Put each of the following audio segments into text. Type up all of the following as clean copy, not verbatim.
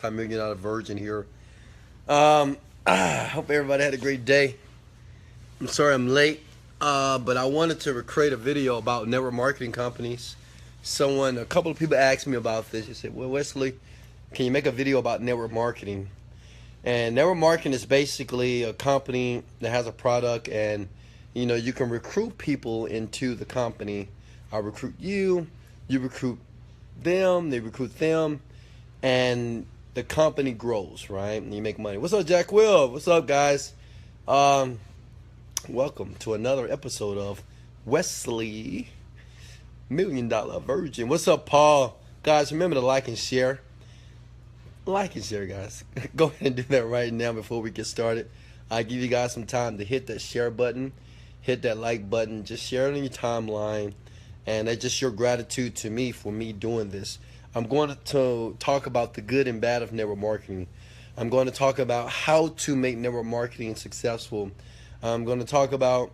Millionaire Virgin here. I hope everybody had a great day. I'm sorry I'm late, but I wanted to create a video about network marketing companies. A couple of people asked me about this. They said, "Well, Wesley, can you make a video about network marketing?" And network marketing is basically a company that has a product, and you can recruit people into the company. I recruit you, you recruit them, they recruit them, and the company grows, right? And you make money. What's up, Jack Will? What's up, guys? Um, Welcome to another episode of Wesley $1 Million Virgin. What's up, Paul? Guys, remember to like and share. Like and share, guys. Go ahead and do that right now before we get started. I give you guys some time to hit that share button, hit that like button, just share it on your timeline, and that's just your gratitude to me for me doing this. I'm going to talk about the good and bad of network marketing. I'm going to talk about how to make network marketing successful. I'm going to talk about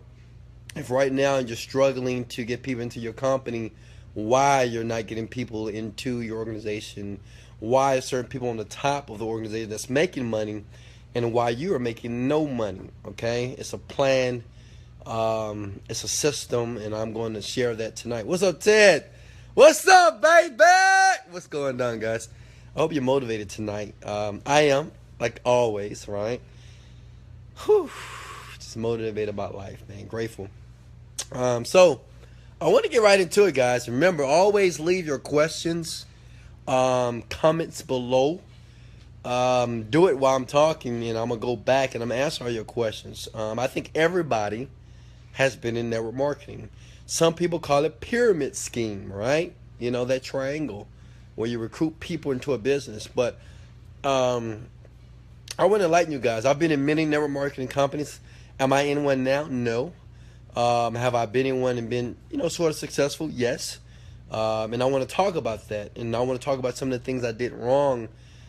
if right now you're struggling to get people into your company, why you're not getting people into your organization, why certain people on the top of the organization that's making money, and why you are making no money. Okay, it's a plan, it's a system, and I'm going to share that tonight. What's up, Ted? What's up, baby? What's going on, guys? I hope you're motivated tonight. I am, like always, right? Whew, just motivated about life, man. Grateful. So I want to get right into it, guys. Remember, always leave your questions, comments below. Do it while I'm talking, and I'm gonna go back and I'm gonna answer all your questions. I think everybody has been in network marketing. Some people call it pyramid scheme, right? You know, that triangle where you recruit people into a business. But I want to enlighten you guys. I've been in many network marketing companies. Am I in one now? No. Have I been in one and been, sort of successful? Yes. And I want to talk about that. And I want to talk about some of the things I did wrong.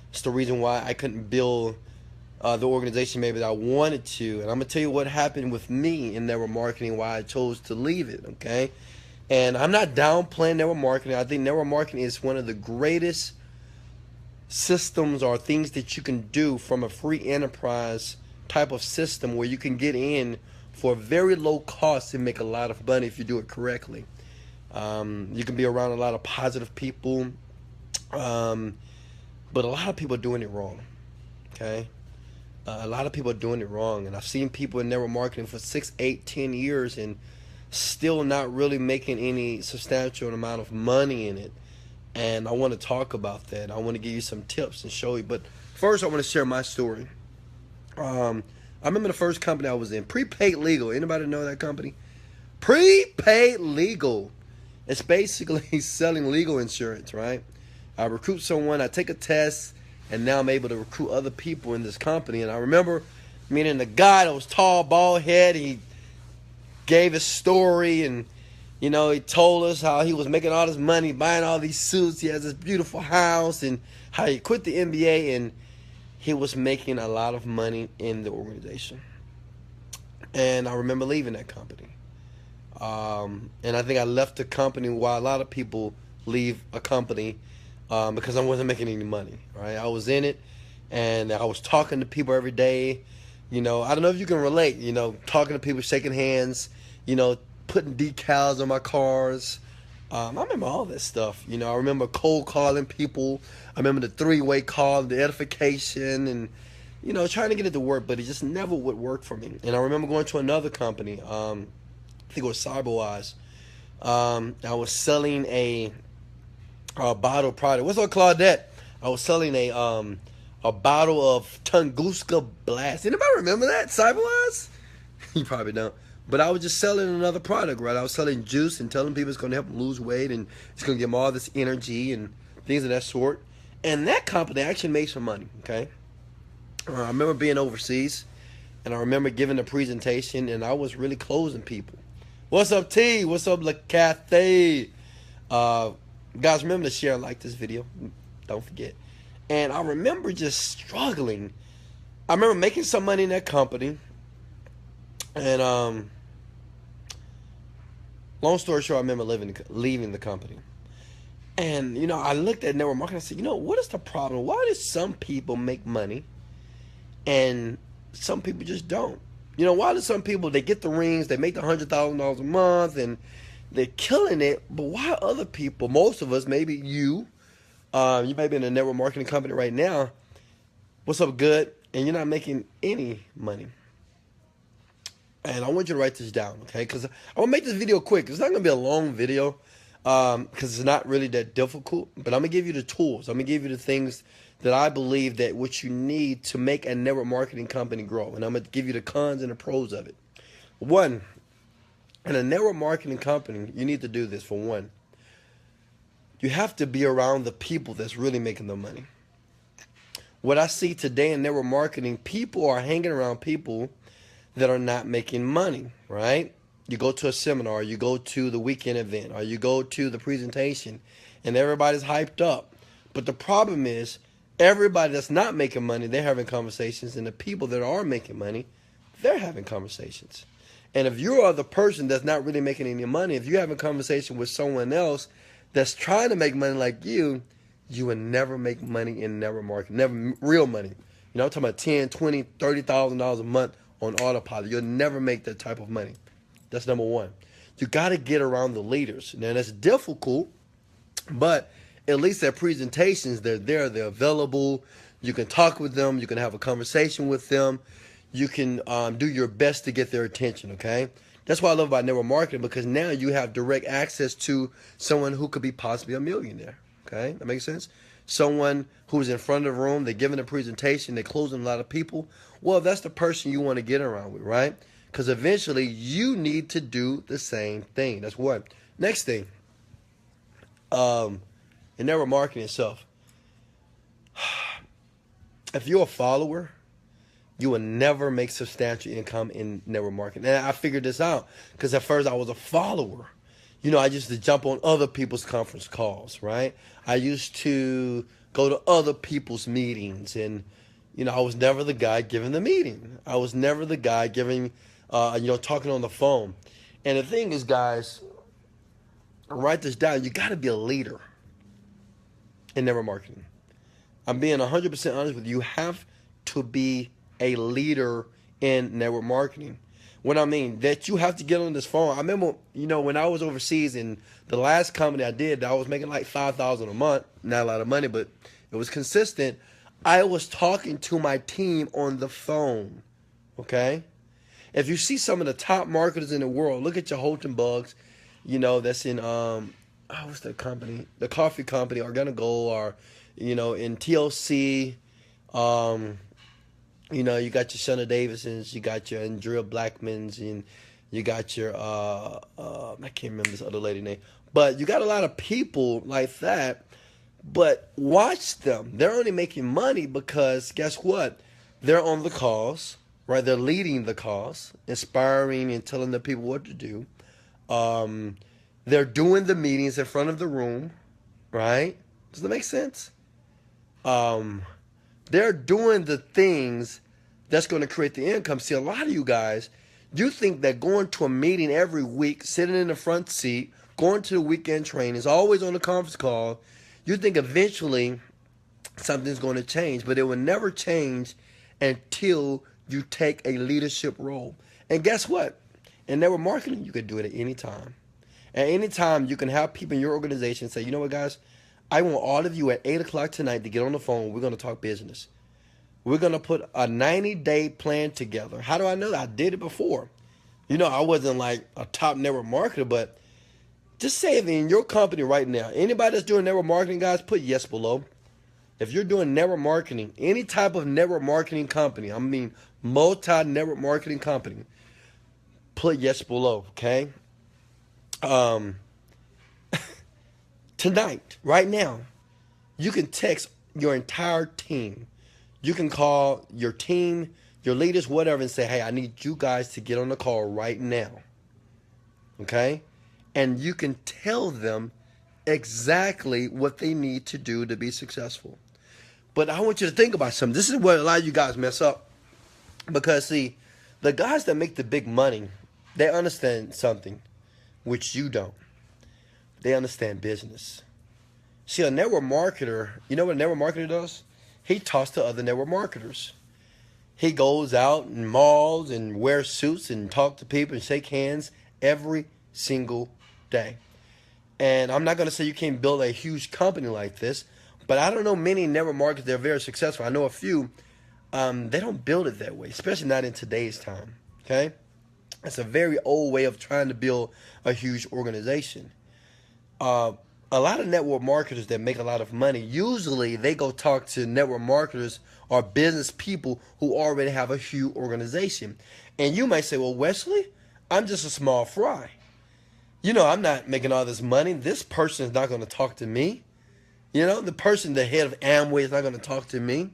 It's the reason why I couldn't build the organization maybe that I wanted to. And I'm going to tell you what happened with me in network marketing, why I chose to leave it, okay? And I'm not downplaying network marketing. I think network marketing is one of the greatest systems or things that you can do from a free enterprise type of system where you can get in for very low cost and make a lot of money if you do it correctly. You can be around a lot of positive people, but a lot of people are doing it wrong, okay? A lot of people are doing it wrong, and I've seen people in network marketing for 6, 8, 10 years and still not really making any substantial amount of money in it. And I want to talk about that. I want to give you some tips and show you. But first, I want to share my story. I remember the first company I was in, Prepaid Legal. Anybody know that company? Prepaid Legal. It's basically selling legal insurance, right? I recruit someone, I take a test, and now I'm able to recruit other people in this company. And I remember meeting the guy that was tall, bald head. He gave his story, and he told us how he was making all this money, buying all these suits. He has this beautiful house, and how he quit the NBA, and he was making a lot of money in the organization. And I remember leaving that company. And I think I left the company while a lot of people leave a company because I wasn't making any money, right? I was in it, and I was talking to people every day. I don't know if you can relate, talking to people, shaking hands, putting decals on my cars. I remember all this stuff. I remember cold calling people. I remember the three-way call, the edification, and, trying to get it to work, but it just never would work for me. And I remember going to another company. I think it was Cyberwise. I was selling a bottle product. What's up, Claudette? I was selling a bottle of Tunguska Blast. Anybody remember that? Cyberwise? You probably don't. But I was just selling another product, right? I was selling juice and telling people it's going to help them lose weight and it's going to give them all this energy and things of that sort. And that company actually made some money, okay? I remember being overseas, and I remember giving a presentation, and I was really closing people. What's up, T? What's up, LaCathy? Guys, remember to share and like this video. Don't forget. And I remember just struggling. I remember making some money in that company. And long story short, I remember leaving the company. And, I looked at network marketing. I said, what is the problem? Why do some people make money and some people just don't? Why do some people, they get the rings, they make the $100,000 a month, and they're killing it, but why other people, most of us, maybe you may be in a network marketing company right now, what's up, good, and you're not making any money? And I want you to write this down, okay? Because I want to make this video quick. It's not going to be a long video because it's not really that difficult. But I'm going to give you the tools. I'm going to give you the things that I believe that what you need to make a network marketing company grow. And I'm going to give you the cons and the pros of it. One, in a network marketing company, you need to do this for one. You have to be around the people that's really making the money. What I see today in network marketing, people are hanging around people that are not making money, right? You go to a seminar, you go to the weekend event, or you go to the presentation, and everybody's hyped up. But the problem is, everybody that's not making money, they're having conversations, and the people that are making money, they're having conversations. And if you are the person that's not really making any money, if you're having a conversation with someone else that's trying to make money like you will never make money in network marketing, never real money. I'm talking about $10,000, $20,000, $30,000 a month on autopilot. You'll never make that type of money. That's number one. You got to get around the leaders. Now, that's difficult, but at least their presentations, they're there, they're available. You can talk with them. You can have a conversation with them. You can do your best to get their attention, okay? That's what I love about network marketing, because now you have direct access to someone who could be possibly a millionaire, okay? That makes sense? Someone who's in front of the room, they're giving a presentation, they're closing a lot of people. Well, that's the person you want to get around with, right? Because eventually you need to do the same thing. That's what. Next thing, in network marketing itself, if you're a follower, you will never make substantial income in network marketing. And I figured this out because at first I was a follower. I used to jump on other people's conference calls, right? I used to go to other people's meetings, and I was never the guy giving the meeting. I was never the guy giving, talking on the phone. And the thing is, guys, write this down. You got to be a leader in network marketing. I'm being 100% honest with you. You have to be a leader in network marketing. What I mean, that you have to get on this phone. I remember, when I was overseas in the last company I did, I was making like $5,000 a month. Not a lot of money, but it was consistent. I was talking to my team on the phone, okay? If you see some of the top marketers in the world, look at your Holton Bugs, that's in, what's the company? The coffee company, Organic Gold, or, in TLC, you got your Shana Davisons, you got your Andrea Blackmans, and you got your, I can't remember this other lady name. But you got a lot of people like that. But watch them. They're only making money because, guess what? They're on the calls, right? They're leading the calls, inspiring and telling the people what to do. They're doing the meetings in front of the room, right? Does that make sense? They're doing the things that's going to create the income. See, a lot of you guys, you think that going to a meeting every week, sitting in the front seat, going to the weekend trainings, always on the conference call, you think eventually something's going to change, but it will never change until you take a leadership role. And guess what? In network marketing, you can do it at any time. At any time, you can have people in your organization say, you know what, guys? I want all of you at 8 o'clock tonight to get on the phone. We're going to talk business. We're going to put a 90-day plan together. How do I know that? I did it before. I wasn't like a top network marketer, but just say if in your company right now, anybody that's doing network marketing, guys, put yes below. If you're doing network marketing, any type of network marketing company, I mean multi-network marketing company, put yes below, okay? Tonight, right now, you can text your entire team. You can call your team, your leaders, whatever, and say, hey, I need you guys to get on the call right now. Okay? And you can tell them exactly what they need to do to be successful. But I want you to think about something. This is where a lot of you guys mess up. Because, see, the guys that make the big money, they understand something which you don't. They understand business. See, a network marketer, you know what a network marketer does? He talks to other network marketers. He goes out in malls and wears suits and talk to people and shake hands every single day. And I'm not going to say you can't build a huge company like this, but I don't know many network marketers that are very successful. I know a few. They don't build it that way, especially not in today's time. Okay? It's a very old way of trying to build a huge organization. A lot of network marketers that make a lot of money, usually they go talk to network marketers or business people who already have a huge organization. And you might say, well, Wesley, I'm just a small fry. You know, I'm not making all this money. This person is not going to talk to me. You know, the person, the head of Amway, is not going to talk to me.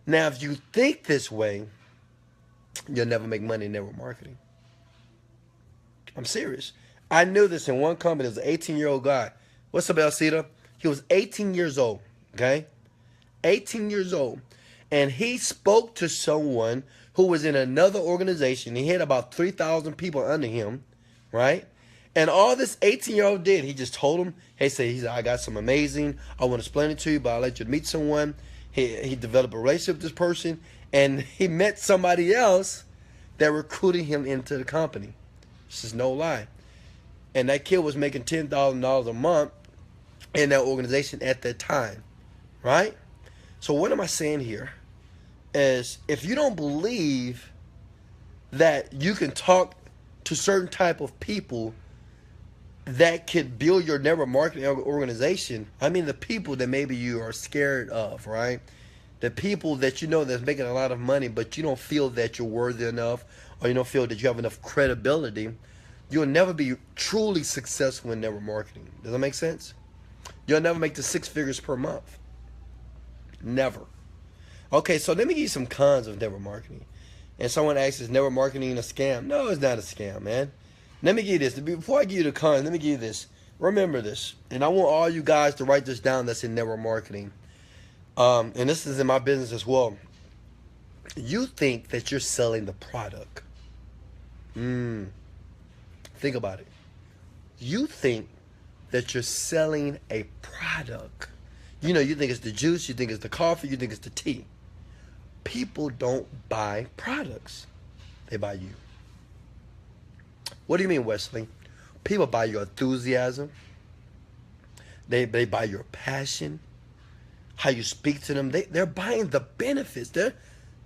Now, if you think this way, you'll never make money in network marketing. I'm serious. I knew this in one company. It was an 18-year-old guy. What's up, Alcida? He was 18 years old, okay? 18 years old. And he spoke to someone who was in another organization. He had about 3,000 people under him, right? And all this 18-year-old did, he just told him, he said, I got some amazing, I want to explain it to you, but I'll let you meet someone. He developed a relationship with this person, and he met somebody else that recruited him into the company. This is no lie. And that kid was making $10,000 a month in that organization at that time, right? So what am I saying here is if you don't believe that you can talk to certain type of people that could build your network marketing organization, I mean the people that maybe you are scared of, right? The people that you know that's making a lot of money, but you don't feel that you're worthy enough, or you don't feel that you have enough credibility, you'll never be truly successful in network marketing. Does that make sense? You'll never make the 6 figures per month. Never. Okay, so let me give you some cons of network marketing. And someone asks, is network marketing a scam? No, it's not a scam, man. Let me give you this. Before I give you the cons, let me give you this. Remember this. And I want all you guys to write this down that's in network marketing. And this is in my business as well. You think that you're selling the product. Think about it. You think that you're selling a product. You know, you think it's the juice, you think it's the coffee, you think it's the tea. People don't buy products. They buy you. What do you mean, Wesley? People buy your enthusiasm. They buy your passion. How you speak to them. They're buying the benefits. They're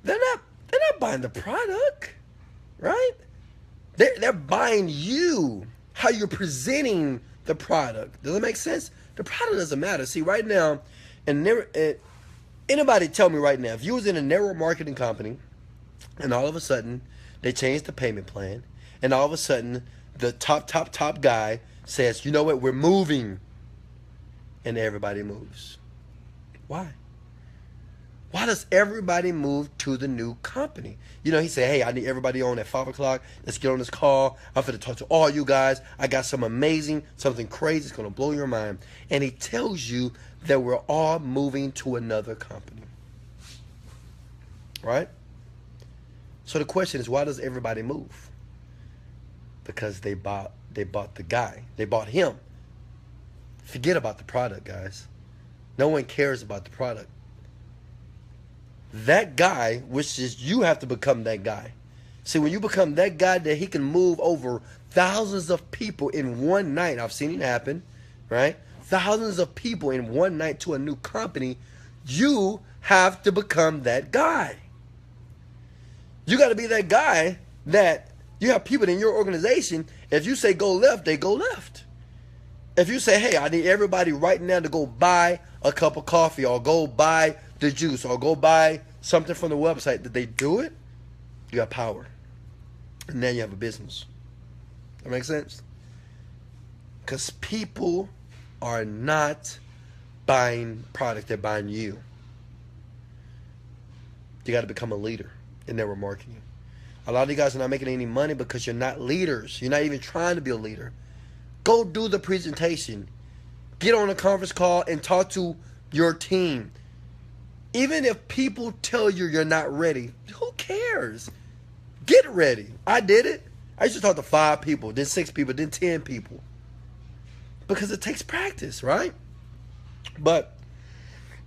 not buying the product, right? They're buying you. How you're presenting the product. Does that make sense? The product doesn't matter. See, right now, anybody tell me right now, if you was in a network marketing company, and all of a sudden they changed the payment plan, and all of a sudden the top guy says, you know what, we're moving, and everybody moves. Why? Why does everybody move to the new company? You know, he said, hey, I need everybody on at 5 o'clock. Let's get on this call. I'm going to talk to all you guys. I got something crazy. It's going to blow your mind. And he tells you that we're all moving to another company. Right? So the question is, why does everybody move? Because they bought the guy. They bought him. Forget about the product, guys. No one cares about the product. That guy, which is you have to become that guy. See, when you become that guy that he can move over thousands of people in one night, I've seen it happen, right? Thousands of people in one night to a new company, you have to become that guy. You got to be that guy that you have people in your organization, if you say go left, they go left. If you say, hey, I need everybody right now to go buy a cup of coffee or go buy the juice or go buy something from the website, did they do it? You got power. And then you have a business. That makes sense? Because people are not buying product, they're buying you. You got to become a leader in network marketing. A lot of you guys are not making any money because you're not leaders. You're not even trying to be a leader. Go do the presentation. Get on a conference call and talk to your team. Even if people tell you you're not ready, who cares? Get ready. I did it. I used to talk to 5 people, then 6 people, then 10 people. Because it takes practice, right? But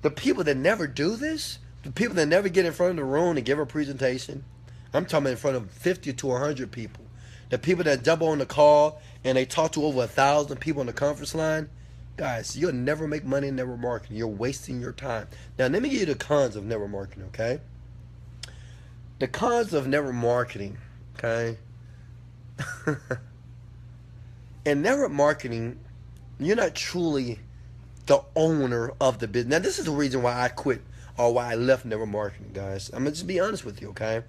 the people that never do this, the people that never get in front of the room and give a presentation, I'm talking in front of 50 to 100 people. The people that jump on the call and they talk to over 1,000 people on the conference line, guys, you'll never make money in network marketing. You're wasting your time. Now, let me give you the cons of network marketing, okay? The cons of network marketing, okay? In network marketing, you're not truly the owner of the business. Now, this is the reason why I quit or why I left network marketing, guys. I'm going to just be honest with you, okay?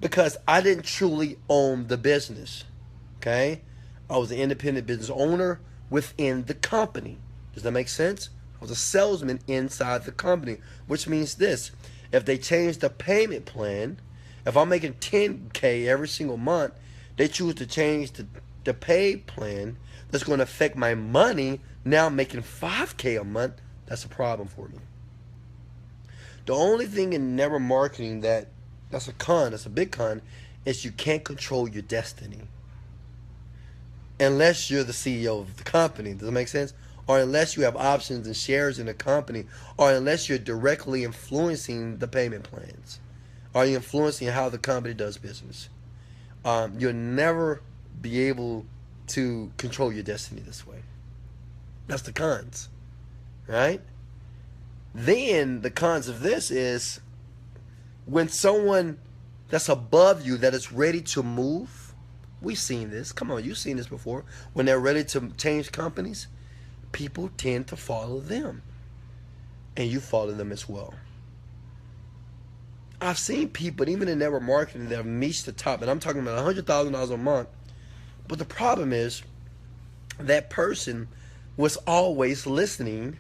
Because I didn't truly own the business, okay? I was an independent business owner within the company. Does that make sense? I was a salesman inside the company, which means this. If they change the payment plan, if I'm making $10K every single month, they choose to change the pay plan that's going to affect my money. Now I'm making $5K a month. That's a problem for me. The only thing in network marketing that's a con, that's a big con, is you can't control your destiny. Unless you're the CEO of the company. Does that make sense? Or unless you have options and shares in the company. Or unless you're directly influencing the payment plans. Or you're influencing how the company does business. You'll never be able to control your destiny this way. That's the cons. Right? Then the cons of this is when someone that's above you that is ready to move, we've seen this. Come on, you've seen this before. When they're ready to change companies, people tend to follow them. And you follow them as well. I've seen people, even in network marketing, that have reached the top. And I'm talking about $100,000 a month. But the problem is that person was always listening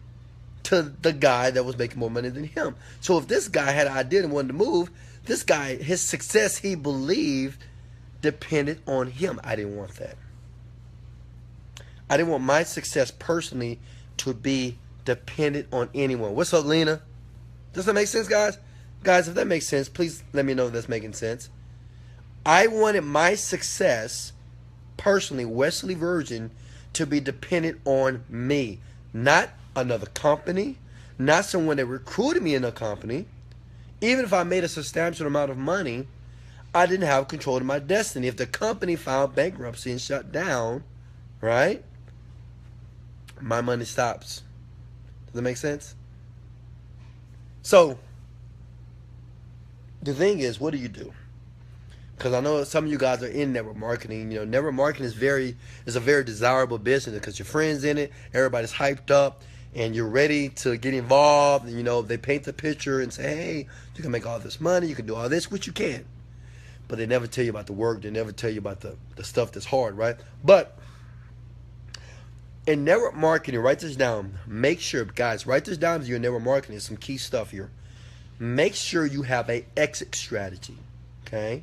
to the guy that was making more money than him. So if this guy had an idea and wanted to move, this guy, his success, he believed, depended on him. I didn't want that. I didn't want my success personally to be dependent on anyone. What's up, Lena? Does that make sense, guys? Guys, if that makes sense, please let me know if that's making sense. I wanted my success, personally, Wesley Virgin, to be dependent on me. Not another company, not someone that recruited me in a company. Even if I made a substantial amount of money, I didn't have control of my destiny. If the company filed bankruptcy and shut down, right, my money stops. Does that make sense? So, the thing is, what do you do? Because I know some of you guys are in network marketing. You know, network marketing is a very desirable business because your friends in it, everybody's hyped up, and you're ready to get involved. And, you know, they paint the picture and say, hey, you can make all this money, you can do all this, which you can. But they never tell you about the work. They never tell you about the stuff that's hard, right? But in network marketing, write this down. Make sure, guys, write this down if you're in network marketing. There's some key stuff here. Make sure you have an exit strategy, okay?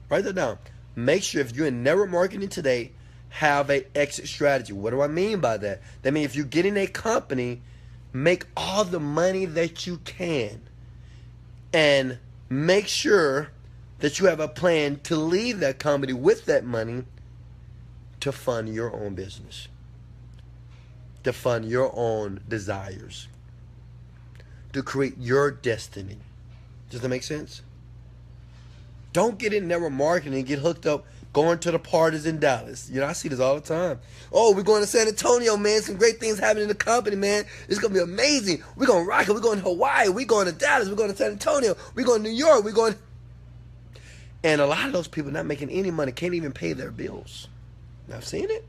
Write that down. Make sure if you're in network marketing today, have an exit strategy. What do I mean by that? That means if you get in a company, make all the money that you can. And make sure that you have a plan to leave that company with that money to fund your own business. To fund your own desires. To create your destiny. Does that make sense? Don't get in network marketing and get hooked up going to the parties in Dallas. You know, I see this all the time. Oh, we're going to San Antonio, man. Some great things happening in the company, man. It's going to be amazing. We're going to rock it. We're going to Hawaii. We're going to Dallas. We're going to San Antonio. We're going to New York. We're going... And a lot of those people not making any money can't even pay their bills. I've seen it.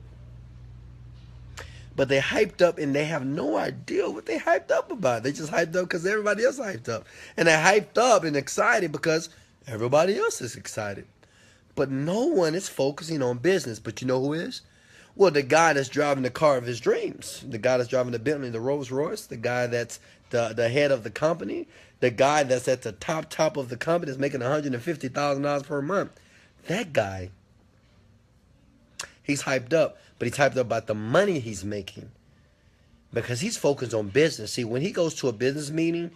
But they hyped up and they have no idea what they hyped up about. They just hyped up because everybody else hyped up. And they hyped up and excited because everybody else is excited. But no one is focusing on business. But you know who is? Well, the guy that's driving the car of his dreams. The guy that's driving the Bentley, the Rolls Royce. The guy that's the head of the company. The guy that's at the top of the company that's making $150,000 per month. That guy, he's hyped up. But he's hyped up about the money he's making. Because he's focused on business. See, when he goes to a business meeting,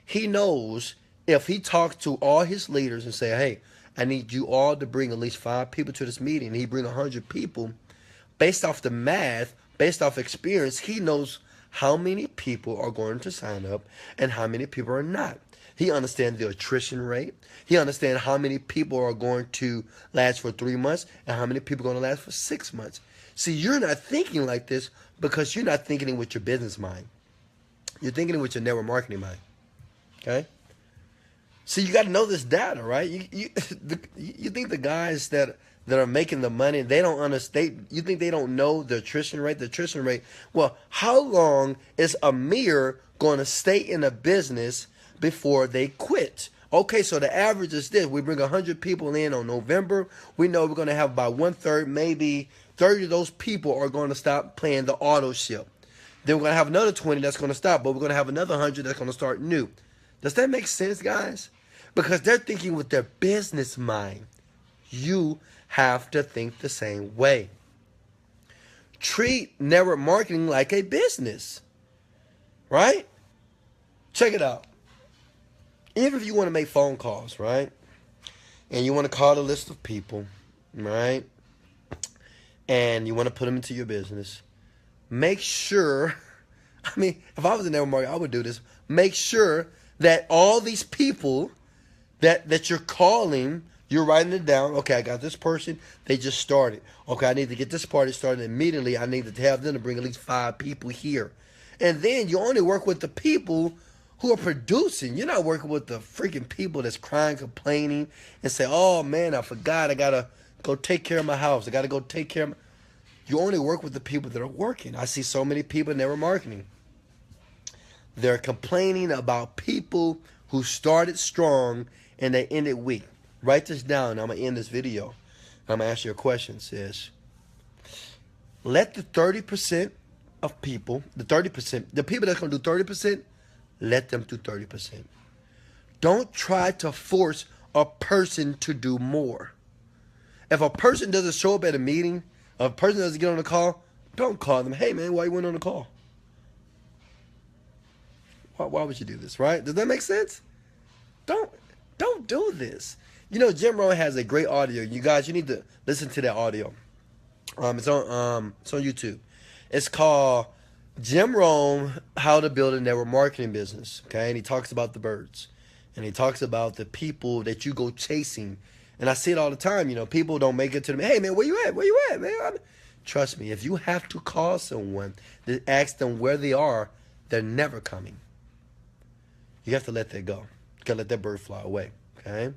he knows if he talks to all his leaders and say, hey, I need you all to bring at least 5 people to this meeting. And he bring 100 people. Based off the math, based off experience, he knows how many people are going to sign up and how many people are not. He understands the attrition rate. He understands how many people are going to last for 3 months and how many people are going to last for 6 months. See, you're not thinking like this because you're not thinking it with your business mind. You're thinking it with your network marketing mind. Okay? So you got to know this data, right? You think the guys that are making the money, they don't understand. You think they don't know the attrition rate? The attrition rate. Well, how long is Amir going to stay in a business before they quit? Okay, so the average is this. We bring 100 people in on November. We know we're going to have about 1/3, maybe 30 of those people are going to stop playing the auto ship. Then we're going to have another 20 that's going to stop, but we're going to have another 100 that's going to start new. Does that make sense, guys? Because they're thinking with their business mind. You have to think the same way. Treat network marketing like a business. Right? Check it out. Even if you want to make phone calls, right? And you want to call a list of people, right? And you want to put them into your business. Make sure, if I was a network marketer, I would do this. Make sure that all these people that you're calling, you're writing it down. Okay, I got this person. They just started. Okay, I need to get this party started immediately. I need to have them to bring at least 5 people here. And then you only work with the people who are producing. You're not working with the freaking people that's crying, complaining, and say, oh, man, I forgot. I got to go take care of my house. I got to go take care of my... You only work with the people that are working. I see so many people in network marketing. They're complaining about people who started strong and they ended weak. Write this down. I'm going to end this video. I'm going to ask you a question, sis. Let the 30% of people, the people that's going to do 30%, let them do 30%. Don't try to force a person to do more. If a person doesn't show up at a meeting, a person doesn't get on a call, don't call them. Hey, man, why you went on the call? Why would you do this, right? Does that make sense? Don't do this. You know, Jim Rohn has a great audio. You guys, you need to listen to that audio. It's on YouTube. It's called Jim Rohn, How to Build a Network Marketing Business. Okay, and he talks about the birds, and he talks about the people that you go chasing. And I see it all the time. You know, people don't make it to them. Hey, man, where you at? Where you at, man? Trust me, if you have to call someone to ask them where they are, they're never coming. You have to let that go. You got to let that bird fly away, okay?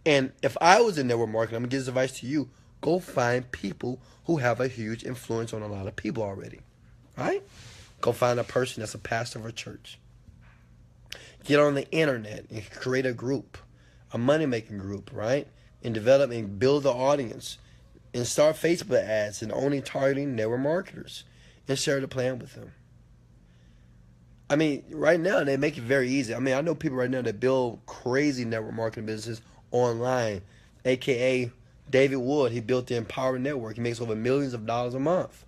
And if I was in network marketing, I'm going to give this advice to you. Go find people who have a huge influence on a lot of people already, right? Go find a person that's a pastor of a church. Get on the internet and create a group, a money-making group, right? And develop and build the audience. And start Facebook ads and only targeting network marketers. And share the plan with them. I mean, right now, they make it very easy. I mean, I know people right now that build crazy network marketing businesses online, a.k.a. David Wood. He built the Empower Network. He makes over millions of dollars a month.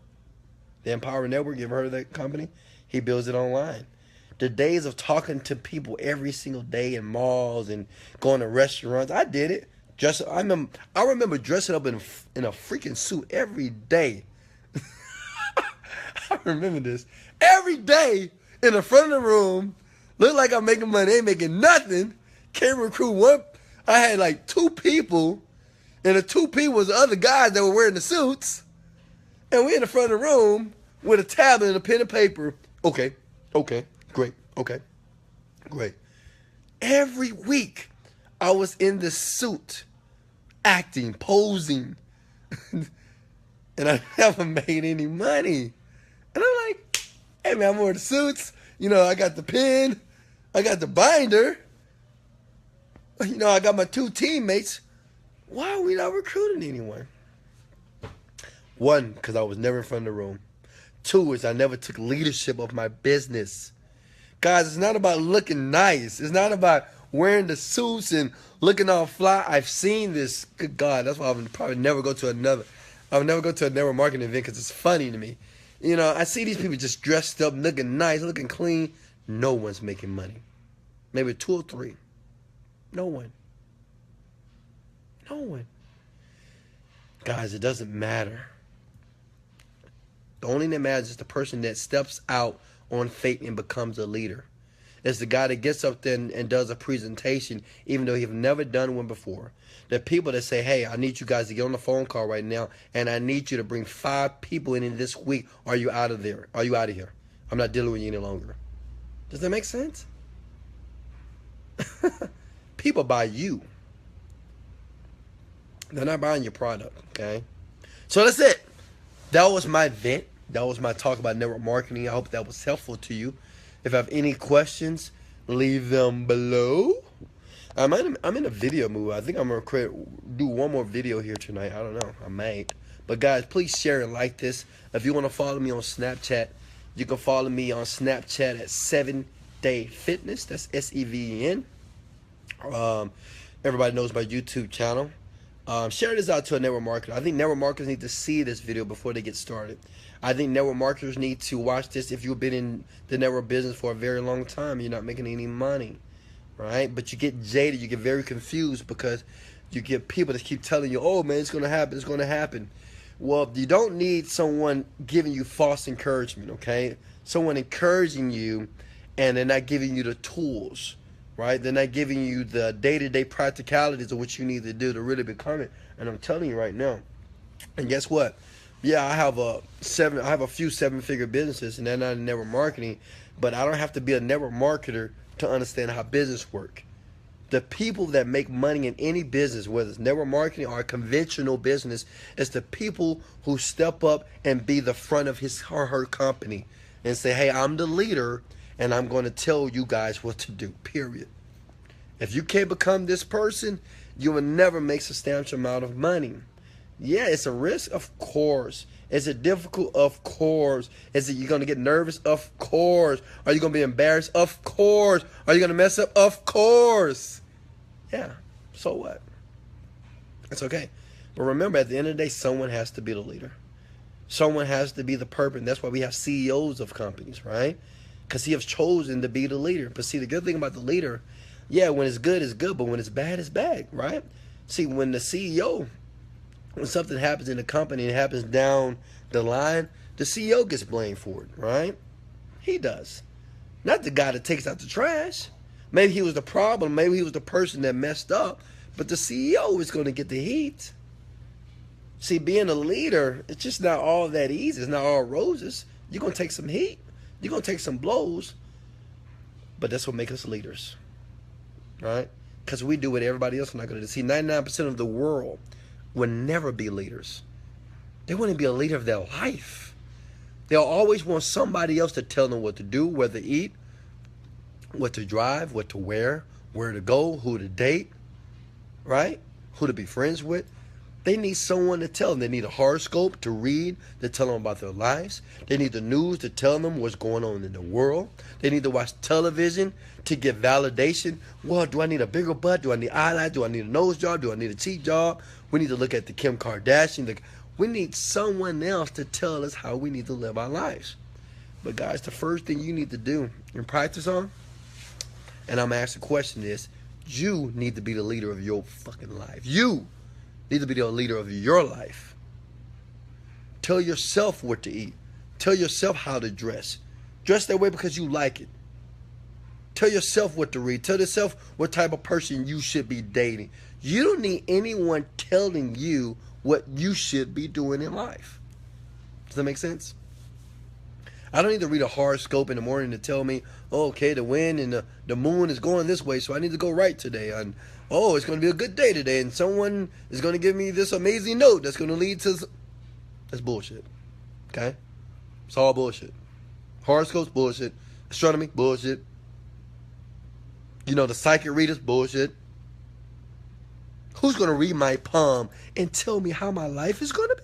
The Empower Network, you ever heard of that company? He builds it online. The days of talking to people every single day in malls and going to restaurants, I did it. I remember dressing up in a freaking suit every day. I remember this. Every day. In the front of the room, look like I'm making money, ain't making nothing. Can't recruit one. I had like 2 people, and the 2 people was the other guys that were wearing the suits. And we in the front of the room with a tablet and a pen and paper. Okay, great, great. Every week, I was in the suit, acting, posing, and I never made any money. And I'm like, hey, man, I'm wearing the suits. You know, I got the pen. I got the binder. You know, I got my 2 teammates. Why are we not recruiting anyone? 1, because I was never in front of the room. 2 is I never took leadership of my business. Guys, it's not about looking nice. It's not about wearing the suits and looking all fly. I've seen this. Good God, that's why I would probably never go to another. I would never go to a network marketing event because it's funny to me. You know, I see these people just dressed up, looking nice, looking clean. No one's making money. Maybe 2 or 3. No one. No one. Guys, it doesn't matter. The only thing that matters is the person that steps out on faith and becomes a leader. It's the guy that gets up there and does a presentation even though he's never done one before. The people that say, hey, I need you guys to get on the phone call right now, and I need you to bring 5 people in this week. Are you out of there? Are you out of here? I'm not dealing with you any longer. Does that make sense? People buy you. They're not buying your product, okay? So that's it. That was my vent. That was my talk about network marketing. I hope that was helpful to you. If you have any questions, leave them below. I'm in a video mood. I think I'm going to do one more video here tonight. I don't know. I might. But guys, please share and like this. If you want to follow me on Snapchat, you can follow me on Snapchat at 7Day Fitness. That's SEVEN. Everybody knows my YouTube channel. Share this out to a network marketer. I think network marketers need to see this video before they get started. I think network marketers need to watch this if you've been in the network business for a very long time. You're not making any money, right? But you get jaded. You get very confused because you get people that keep telling you, oh, man, it's going to happen. It's going to happen. Well, you don't need someone giving you false encouragement, okay? Someone encouraging you and they're not giving you the tools, right? They're not giving you the day-to-day practicalities of what you need to do to really become it. And I'm telling you right now. And guess what? Yeah, I have a few 7-figure businesses, and they're not in network marketing, but I don't have to be a network marketer to understand how business work. The people that make money in any business, whether it's network marketing or a conventional business, is the people who step up and be the front of his or her company and say, hey, I'm the leader, and I'm going to tell you guys what to do, period. If you can't become this person, you will never make a substantial amount of money. Yeah, it's a risk, of course. Is it difficult? Of course. Is it you're going to get nervous? Of course. Are you going to be embarrassed? Of course. Are you going to mess up? Of course. Yeah, so what? It's okay. But remember, at the end of the day, someone has to be the leader. Someone has to be the purpose. That's why we have CEOs of companies, right? Because he has chosen to be the leader. But see, the good thing about the leader, yeah, when it's good, but when it's bad, right? See, when the CEO, when something happens in the company and it happens down the line, the CEO gets blamed for it, right? He does. Not the guy that takes out the trash. Maybe he was the problem. Maybe he was the person that messed up. But the CEO is going to get the heat. See, being a leader, it's just not all that easy. It's not all roses. You're going to take some heat. You're going to take some blows. But that's what makes us leaders, right? Because we do what everybody else is not going to do. See, 99% of the world will never be leaders. They want to be a leader of their life. They'll always want somebody else to tell them what to do, where to eat, what to drive, what to wear, where to go, who to date, right? Who to be friends with. They need someone to tell them. They need a horoscope to read to tell them about their lives. They need the news to tell them what's going on in the world. They need to watch television to get validation. Well, do I need a bigger butt? Do I need eyeliner? Do I need a nose job? Do I need a cheek job? We need to look at the Kim Kardashian. We need someone else to tell us how we need to live our lives. But guys, the first thing you need to do and practice on, and I'm going to ask the question is, you need to be the leader of your fucking life. You need to be the leader of your life. Tell yourself what to eat. Tell yourself how to dress. Dress that way because you like it. Tell yourself what to read. Tell yourself what type of person you should be dating. You don't need anyone telling you what you should be doing in life. Does that make sense? I don't need to read a horoscope in the morning to tell me, oh, okay, the wind and the moon is going this way, so I need to go right today. And, oh, it's going to be a good day today, and someone is going to give me this amazing note that's going to lead to... That's bullshit, okay? It's all bullshit. Horoscopes, bullshit. Astronomy, bullshit. You know, the psychic readers, bullshit. Who's going to read my palm and tell me how my life is going to be?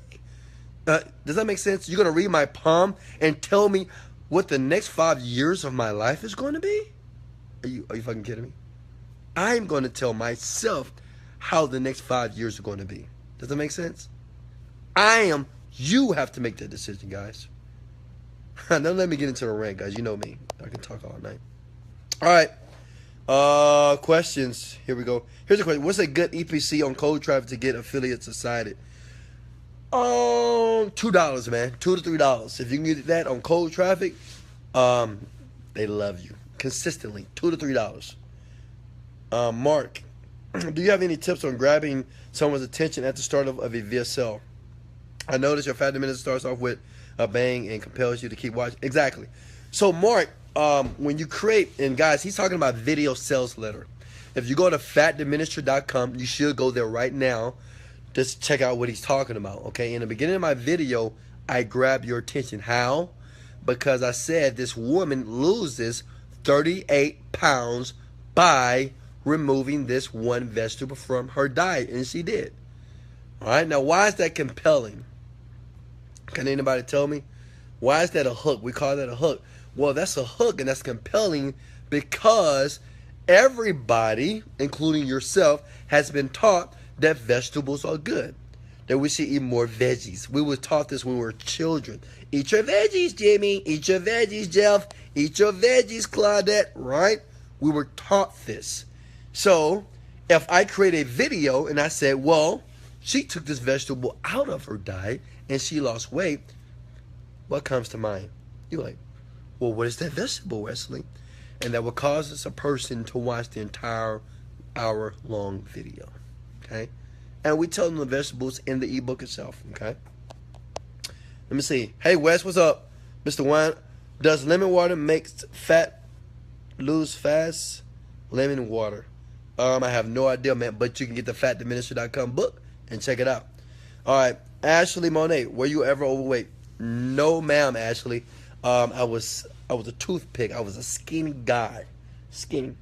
Does that make sense? You're going to read my palm and tell me what the next 5 years of my life is going to be? Are you fucking kidding me? I'm going to tell myself how the next 5 years are going to be. Does that make sense? You have to make that decision, guys. Don't let me get into the rant, guys. You know me. I can talk all night. All right. Questions. Here we go. Here's a question. What's a good EPC on cold traffic to get affiliates decided? $2, man. $2 to $3. If you can get that on cold traffic, Um, they love you consistently, $2 to $3. Mark, do you have any tips on grabbing someone's attention at the start of a VSL? I notice your 5 minutes starts off with a bang and compels you to keep watching. Exactly. So, Mark, when you create, and guys, he's talking about video sales letter. If you go to fatdiminisher.com, you should go there right now. Just check out what he's talking about. Okay. In the beginning of my video, I grab your attention. How? Because I said this woman loses 38 pounds by removing this one vegetable from her diet, and she did. All right. Now, why is that compelling? Can anybody tell me? Why is that a hook? We call that a hook. Well, that's a hook, and that's compelling because everybody, including yourself, has been taught that vegetables are good, that we should eat more veggies. We were taught this when we were children. Eat your veggies, Jimmy. Eat your veggies, Jeff. Eat your veggies, Claudette. Right? We were taught this. So if I create a video and I said, well, she took this vegetable out of her diet and she lost weight, what comes to mind? You're like, well, what is that vegetable, Wesley? And that will cause a person to watch the entire hour-long video. Okay? And we tell them the vegetables in the ebook itself. Okay? Let me see. Hey, Wes, what's up? Mr. Wine, does lemon water make fat lose fast? Lemon water. I have no idea, man, but you can get the fatdiminisher.com book and check it out. All right. Ashley Monet, were you ever overweight? No, ma'am, Ashley. I was a toothpick. I was a skinny guy. Skinny.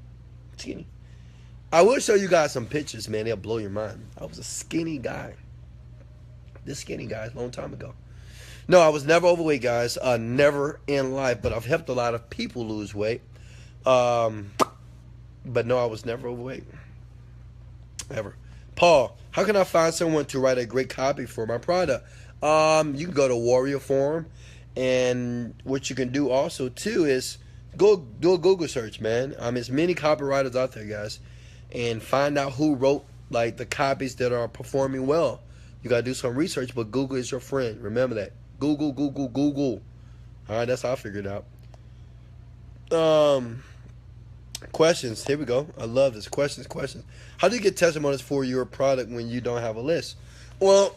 I will show you guys some pictures, man. They'll blow your mind. I was a skinny guy. This skinny guy a long time ago. No, I was never overweight, guys. Never in life. But I've helped a lot of people lose weight. But no, I was never overweight. Ever. Paul, how can I find someone to write a great copy for my product? You can go to Warrior Forum. And what you can do also, too, is go do a Google search, man. There's many copywriters out there, guys. And find out who wrote, like, the copies that are performing well. You got to do some research, but Google is your friend. Remember that. Google. All right, that's how I figured it out. Questions. Here we go. I love this. Questions. How do you get testimonies for your product when you don't have a list? Well,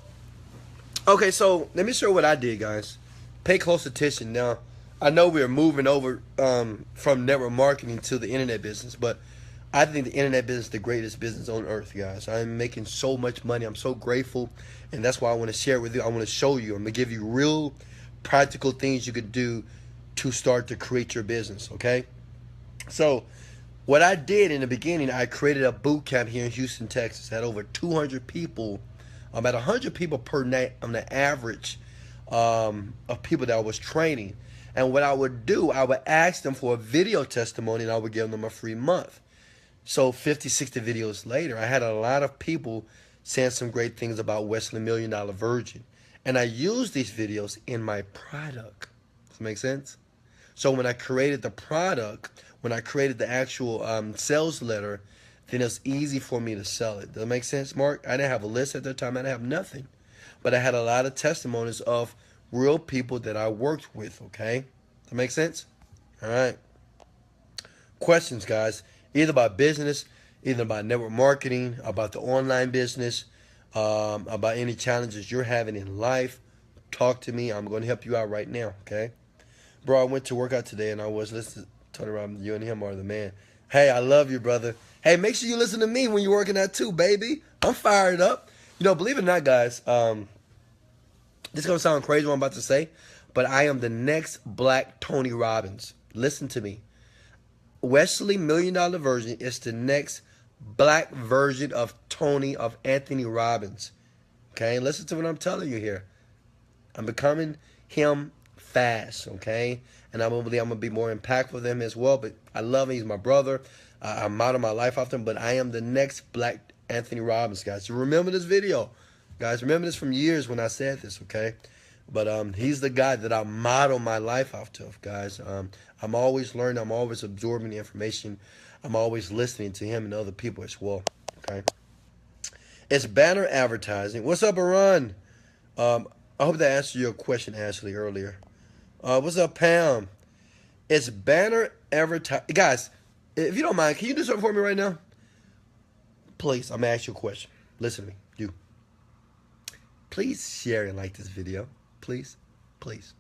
okay, so let me show what I did, guys. Pay close attention. Now, I know we're moving over from network marketing to the internet business, but I think the internet business is the greatest business on earth, guys. I'm making so much money. I'm so grateful, and that's why I want to share it with you. I want to show you. I'm going to give you real practical things you could do to start to create your business, okay? So what I did in the beginning, I created a boot camp here in Houston, Texas. Had over 200 people, about 100 people per night on the average of people that I was training. And what I would do, I would ask them for a video testimony, and I would give them a free month. So 50, 60 videos later, I had a lot of people saying some great things about Wesley $1 Million Virgin. And I used these videos in my product. Does that make sense? So when I created the product, when I created the actual sales letter, then it's easy for me to sell it. Does that make sense, Mark? I didn't have a list at the time. I didn't have nothing. But I had a lot of testimonies of real people that I worked with, okay? Does that make sense? All right. Questions, guys. Either about business, either about network marketing, about the online business, about any challenges you're having in life. Talk to me. I'm going to help you out right now, okay? Bro, I went to work out today, and I was listening to around you and him are the man. Hey, I love you, brother. Hey, make sure you listen to me when you're working out too, baby. I'm fired up. You know, believe it or not, guys, this is going to sound crazy what I'm about to say, but I am the next black Tony Robbins. Listen to me. Wesley $1 Million Virgin is the next black version of Anthony Robbins. Okay, listen to what I'm telling you here. I'm becoming him fast, okay? And I believe I'm going to be more impactful than him as well, but I love him. He's my brother. I model my life after him, but I am the next black Anthony Robbins, guys. So remember this video. Guys, remember this from years when I said this, okay? But he's the guy that I model my life after, guys. I'm always learning. I'm always absorbing the information. I'm always listening to him and other people as well, okay? It's banner advertising. What's up, Aran? I hope that answered your question, Ashley, earlier. What's up, Pam? It's banner advertising. Guys, if you don't mind, can you do something for me right now? Please, I'm going to ask you a question. Listen to me. You. Please share and like this video. Please. Please.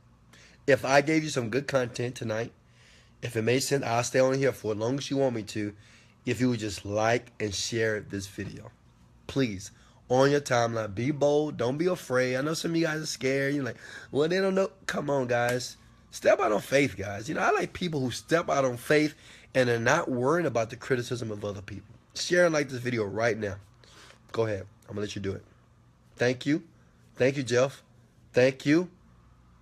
If I gave you some good content tonight, if it made sense, I'll stay on here for as long as you want me to. If you would just like and share this video. Please. On your timeline. Be bold. Don't be afraid. I know some of you guys are scared. You're like, well, they don't know. Come on, guys. Step out on faith, guys. You know, I like people who step out on faith and are not worrying about the criticism of other people. Share and like this video right now. Go ahead. I'm going to let you do it. Thank you. Thank you, Jeff. Thank you.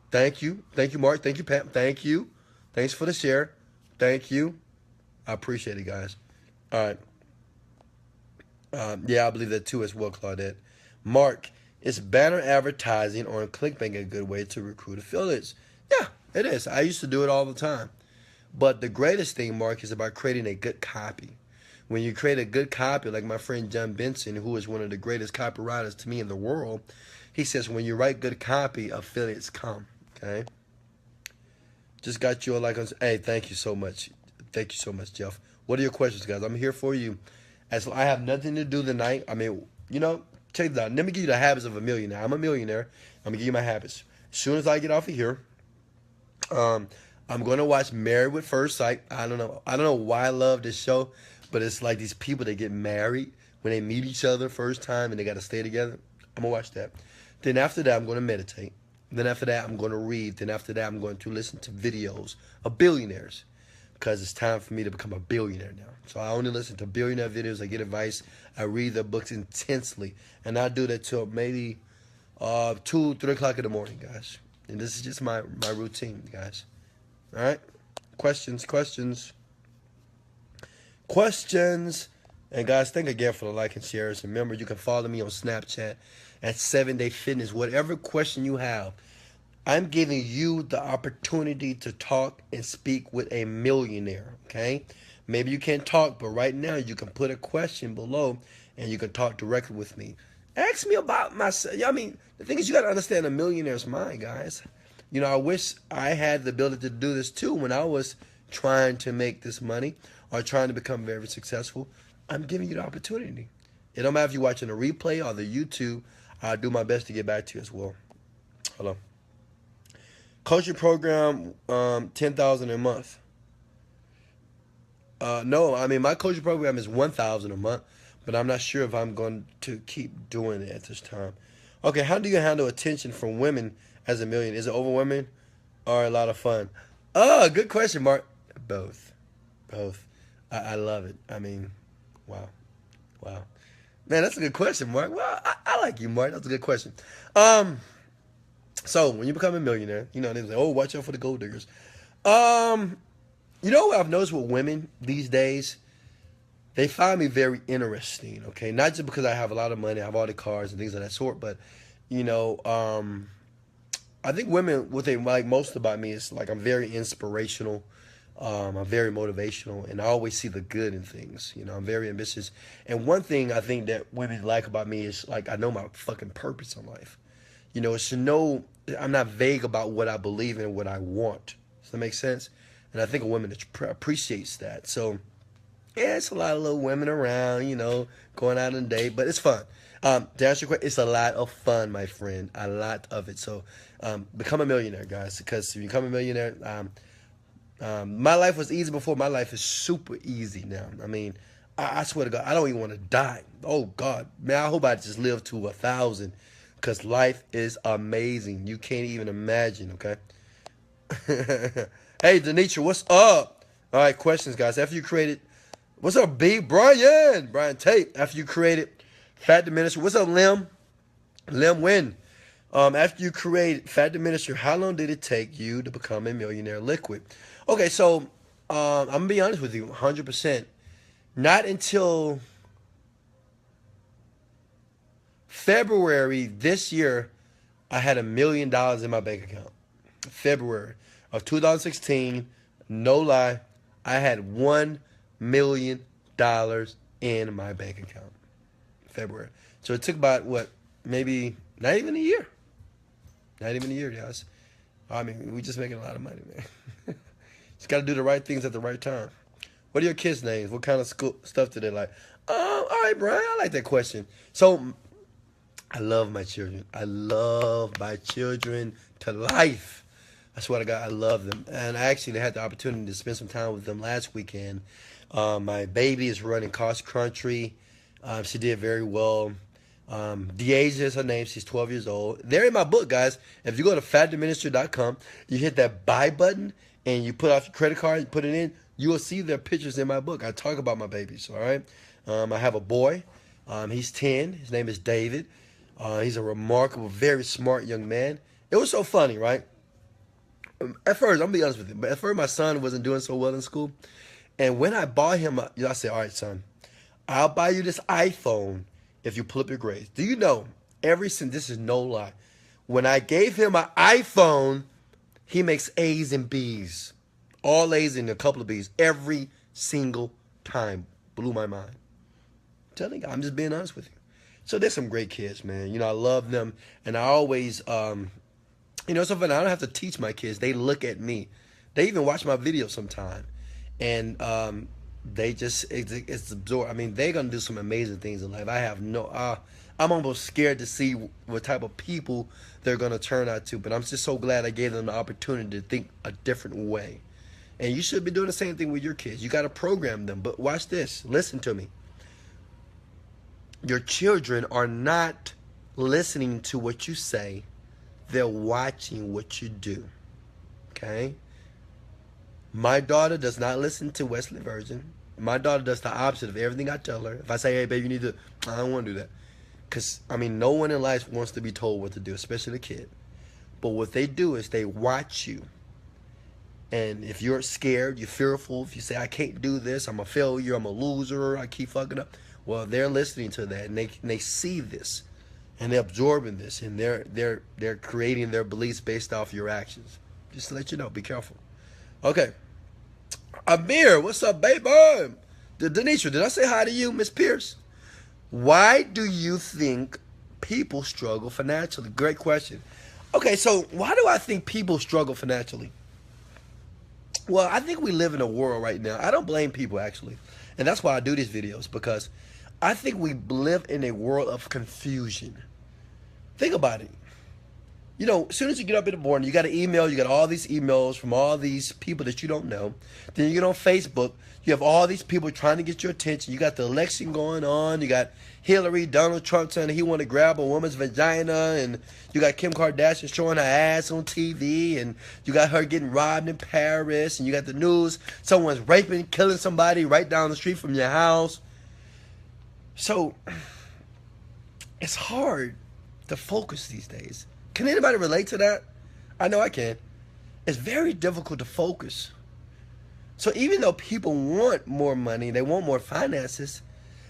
Thank you. Thank you, Mark. Thank you, Pam. Thank you. Thanks for the share. Thank you. I appreciate it, guys. All right. Yeah, I believe that too as well, Claudette. Mark, is banner advertising on ClickBank a good way to recruit affiliates? Yeah, it is. I used to do it all the time. But the greatest thing, Mark, is about creating a good copy. When you create a good copy, like my friend John Benson, who is one of the greatest copywriters to me in the world, he says when you write good copy, affiliates come. Okay? Just got you a like on. Hey, thank you so much. Thank you so much, Jeff. What are your questions, guys? I'm here for you. As I have nothing to do tonight. I mean, you know, check this out. Let me give you the habits of a millionaire. I'm a millionaire. I'm gonna give you my habits. As soon as I get off of here, I'm gonna watch Married with First Sight. I don't know why I love this show, but it's like these people that get married when they meet each other first time and they gotta stay together. I'm gonna watch that. Then after that, I'm gonna meditate. Then after that, I'm gonna read. Then after that, I'm going to listen to videos of billionaires. Because it's time for me to become a billionaire now. So I only listen to billionaire videos. I get advice. I read their books intensely. And I do that till maybe 2, 3 o'clock in the morning, guys. And this is just my routine, guys. All right? Questions. And guys, thank again for the like and shares. Remember, you can follow me on Snapchat at 7-Day Fitness. Whatever question you have, I'm giving you the opportunity to talk and speak with a millionaire, okay? Maybe you can't talk, but right now you can put a question below and you can talk directly with me. Ask me about myself. I mean, the thing is you got to understand a millionaire's mind, guys. You know, I wish I had the ability to do this too when I was trying to make this money or trying to become very successful. I'm giving you the opportunity. It don't matter if you're watching a replay or the YouTube. I'll do my best to get back to you as well. Hold on. Coaching program, $10,000 a month. No, I mean my coaching program is $1,000 a month, but I'm not sure if I'm going to keep doing it at this time. Okay, how do you handle attention from women as a million? Is it overwhelming or a lot of fun? Oh, good question, Mark. Both. I love it. I mean, wow. Man, that's a good question, Mark. Well, I like you, Mark. That's a good question. So when you become a millionaire, you know, they say, oh, watch out for the gold diggers. You know what I've noticed with women these days? They find me very interesting, okay? Not just because I have a lot of money, I have all the cars and things of that sort, but, you know, I think women, what they like most about me is, like, I'm very inspirational. I'm very motivational, and I always see the good in things. You know, I'm very ambitious. And one thing I think that women like about me is, like, I know my fucking purpose in life. You know, it's to know I'm not vague about what I believe in and what I want. Does that make sense? And I think a woman appreciates that. So, yeah, it's a lot of little women around, you know, going out on a date, but it's fun. To answer your question, it's a lot of fun, my friend. A lot of it. So, become a millionaire, guys, because if you become a millionaire, my life was easy before. My life is super easy now. I mean, I swear to God, I don't even want to die. Oh, God. Man, I hope I just live to 1,000. Because life is amazing. You can't even imagine, okay? Hey, Denitra, what's up? All right, questions, guys. After you created... What's up, B? Brian Tate. After you created Fat Diminisher. What's up, Lim? Lim Win. After you created Fat Diminisher, how long did it take you to become a millionaire liquid? Okay, so I'm going to be honest with you, 100%. Not until... February this year, I had $1 million in my bank account. February of 2016, no lie, I had $1 million in my bank account. February. So it took about, what, maybe not even a year. Not even a year, guys. I mean, we just making a lot of money, man. Just got to do the right things at the right time. What are your kids' names? What kind of school stuff do they like? All right, Brian, I like that question. So, I love my children. I love my children to life. I swear to God, I love them. And I actually had the opportunity to spend some time with them last weekend. My baby is running cross country. She did very well. Deasia is her name. She's 12 years old. They're in my book, guys. If you go to fatdiminisher.com, you hit that buy button, and you put off your credit card, you put it in, you will see their pictures in my book. I talk about my babies, all right? I have a boy. He's 10. His name is David. He's a remarkable, very smart young man. It was so funny, right? At first, I'm going to be honest with you, but at first my son wasn't doing so well in school. And when I bought him, I said, all right, son, I'll buy you this iPhone if you pull up your grades. Do you know, this is no lie, when I gave him an iPhone, he makes A's and B's. All A's and a couple of B's every single time. Blew my mind. I'm telling you, I'm just being honest with you. So there's some great kids, man. You know, I love them. And I always, you know, something I don't have to teach my kids. They look at me. They even watch my videos sometime. And they just, it's absorbed. I mean, they're going to do some amazing things in life. I have I'm almost scared to see what type of people they're going to turn out to. But I'm just so glad I gave them the opportunity to think a different way. And you should be doing the same thing with your kids. You got to program them. But watch this. Listen to me. Your children are not listening to what you say. They're watching what you do. Okay? My daughter does not listen to Wesley Virgin. My daughter does the opposite of everything I tell her. If I say, hey, baby, you need to, I don't want to do that. Because, I mean, no one in life wants to be told what to do, especially the kid. But what they do is they watch you. And if you're scared, you're fearful, if you say, I can't do this, I'm a failure, I'm a loser, I keep fucking up. Well, they're listening to that, and they see this, and they're absorbing this, and they're creating their beliefs based off your actions. Just to let you know, be careful. Okay. Amir, what's up, baby? Denisha, did I say hi to you, Miss Pierce? Why do you think people struggle financially? Great question. Okay, so why do I think people struggle financially? Well, I think we live in a world right now. I don't blame people, actually. And that's why I do these videos, because I think we live in a world of confusion. Think about it. You know, as soon as you get up in the morning, you got an email, you got all these emails from all these people that you don't know. Then you get on Facebook, you have all these people trying to get your attention. You got the election going on, you got Donald Trump saying he want to grab a woman's vagina, and you got Kim Kardashian showing her ass on TV, and you got her getting robbed in Paris, and you got the news, someone's raping, killing somebody right down the street from your house. So, it's hard to focus these days. Can anybody relate to that? I know I can. It's very difficult to focus. So even though people want more money, they want more finances,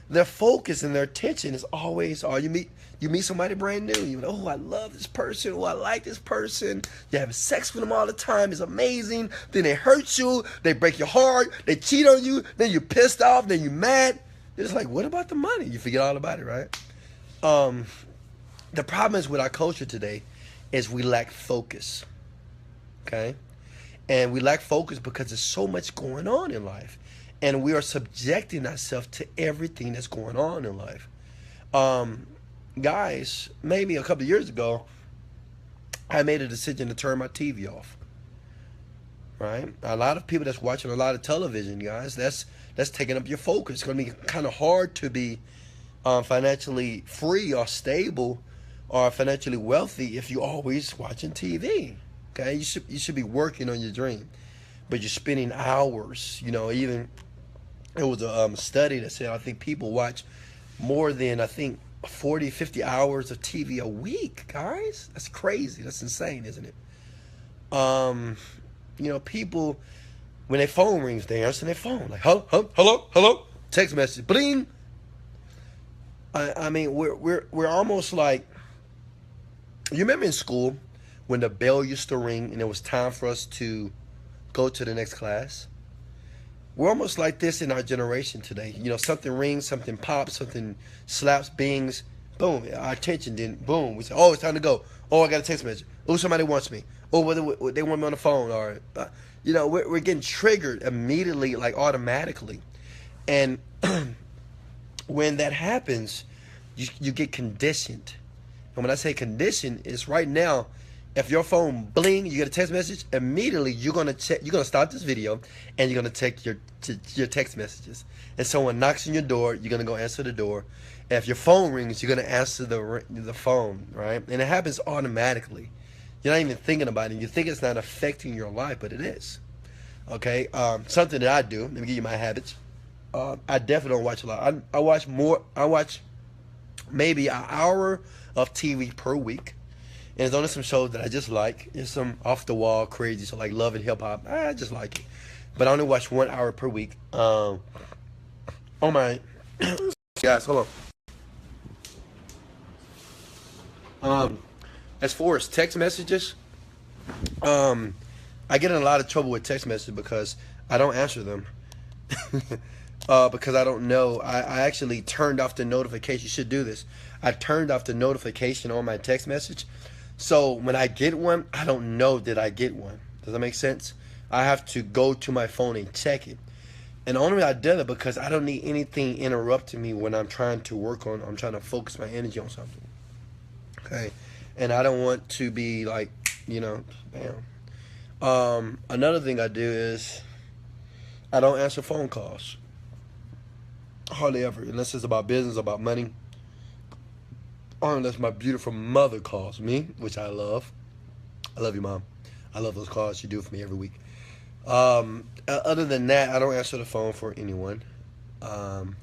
their focus and their attention is always, you meet somebody brand new, you know, oh, I love this person, oh, I like this person, you have sex with them all the time, it's amazing, then they hurt you, they break your heart, they cheat on you, then you're pissed off, then you're mad. It's like, what about the money? You forget all about it, right? The problem is with our culture today is we lack focus, okay? And we lack focus because there's so much going on in life. And we are subjecting ourselves to everything that's going on in life. Guys, maybe a couple of years ago, I made a decision to turn my TV off, right? A lot of people that's watching a lot of television, guys, that's taking up your focus. It's going to be kind of hard to be financially free or stable or financially wealthy if you're always watching TV. Okay, you should be working on your dream, but you're spending hours. You know, even there was a study that said I think people watch more than 40, 50 hours of TV a week. Guys, that's crazy. That's insane, isn't it? You know, people when their phone rings, they answer their phone like hello, text message, bling. I mean, we're almost like. You remember in school when the bell used to ring and it was time for us to go to the next class? We're almost like this in our generation today. You know, something rings, something pops, something slaps, bings, boom, our attention didn't, boom. We say, oh, it's time to go. Oh, I got a text message. Oh, somebody wants me. Oh, they want me on the phone. Or, we're getting triggered immediately, like automatically. And when that happens, you get conditioned. And when I say conditioned, it's right now. If your phone bling, you get a text message, immediately you're gonna check. You're gonna stop this video, and you're gonna check your text messages. And someone knocks on your door, you're gonna go answer the door. And if your phone rings, you're gonna answer the phone, right? And it happens automatically. You're not even thinking about it. You think it's not affecting your life, but it is. Okay. Something that I do. Let me give you my habits. I definitely don't watch a lot. I watch more. I watch maybe an hour of TV per week. And there's only some shows that I just like. There's some off the wall crazy, so like Love and Hip Hop. I just like it. But I only watch 1 hour per week. Oh my guys, hold on. As far as text messages, I get in a lot of trouble with text messages because I don't answer them. Because I don't know. I actually turned off the notification. You should do this. I turned off the notification on my text message. So when I get one, I don't know that I get one. Does that make sense? I have to go to my phone and check it. And the only reason I did it because I don't need anything interrupting me when I'm trying to I'm trying to focus my energy on something. Okay? And I don't want to be like, bam. Another thing I do is I don't answer phone calls. Hardly ever, unless it's about business, about money. Or unless my beautiful mother calls me, which I love. I love you, Mom. I love those calls you do for me every week. Other than that, I don't answer the phone for anyone. No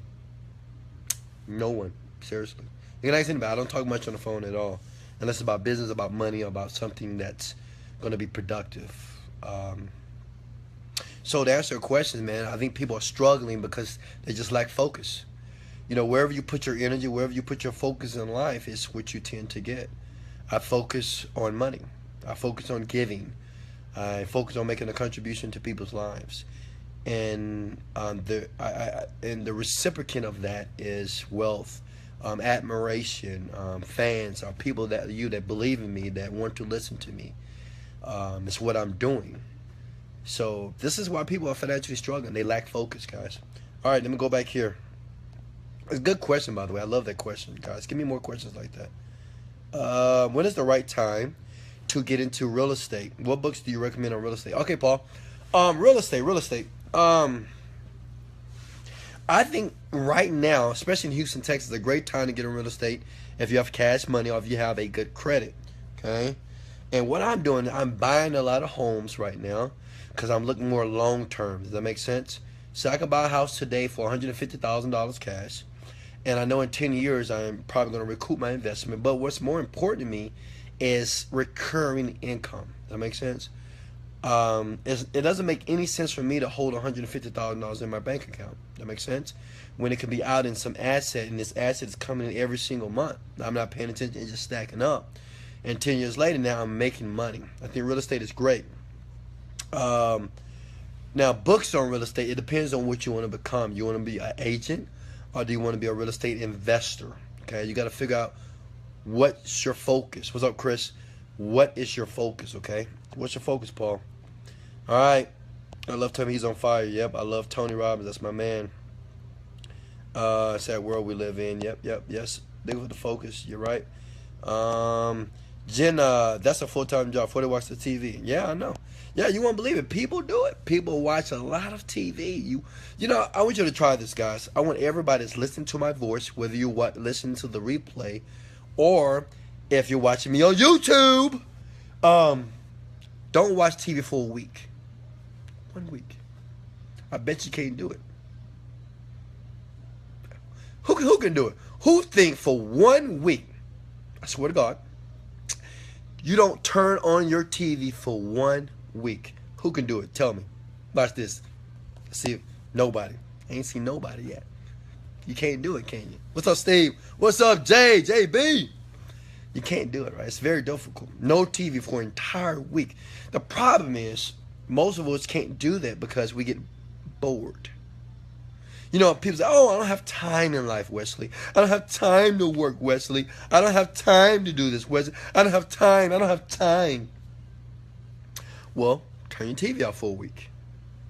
one, seriously. You can ask anybody. I don't talk much on the phone at all, unless it's about business, about money, or about something that's going to be productive. So to answer your questions, man, I think people are struggling because they just lack focus. Wherever you put your energy, wherever you put your focus in life is what you tend to get. I focus on money. I focus on giving. I focus on making a contribution to people's lives. And the reciprocant of that is wealth, admiration, fans, or people that believe in me, that want to listen to me. It's what I'm doing. So this is why people are financially struggling. They lack focus, guys. All right, let me go back here. It's a good question, by the way. I love that question, guys. Give me more questions like that. When is the right time to get into real estate? What books do you recommend on real estate? Okay, Paul. Real estate. I think right now, especially in Houston, Texas, is a great time to get in real estate if you have cash money or if you have a good credit. Okay? And what I'm doing, I'm buying a lot of homes right now because I'm looking more long term. Does that make sense? So I can buy a house today for $150,000 cash. And I know in 10 years I'm probably going to recoup my investment. But what's more important to me is recurring income. Does that make sense? It doesn't make any sense for me to hold $150,000 in my bank account. That makes sense? When it can be out in some asset, and this asset is coming in every single month. I'm not paying attention, it's just stacking up. And 10 years later, now I'm making money. I think real estate is great. Now, books on real estate, it depends on what you want to become. You want to be an agent, or do you want to be a real estate investor? Okay, you got to figure out what's your focus. What's up, Chris? What is your focus, okay? What's your focus, Paul? All right. I love Tony. He's on fire. Yep, I love Tony Robbins. That's my man. It's that world we live in. Yep, yes. Think with the focus. You're right. Jen, that's a full-time job. 40 watch the TV. Yeah, I know. Yeah, you won't believe it. People do it. People watch a lot of TV. You know, I want you to try this, guys. I want everybody that's listening to my voice, whether you listen to the replay or if you're watching me on YouTube, don't watch TV for a week. 1 week. I bet you can't do it. Who can do it? Who think for 1 week, I swear to God, you don't turn on your TV for 1 week? Who can do it? Tell me. Watch this. See, nobody. I ain't seen nobody yet. You can't do it, can you? What's up, Steve? What's up, JB? You can't do it, right? It's very difficult. No TV for an entire week. The problem is, most of us can't do that because we get bored. You know, people say, oh, I don't have time in life, Wesley. I don't have time to work, Wesley. I don't have time to do this, Wesley. I don't have time. Well, Turn your TV off for a week.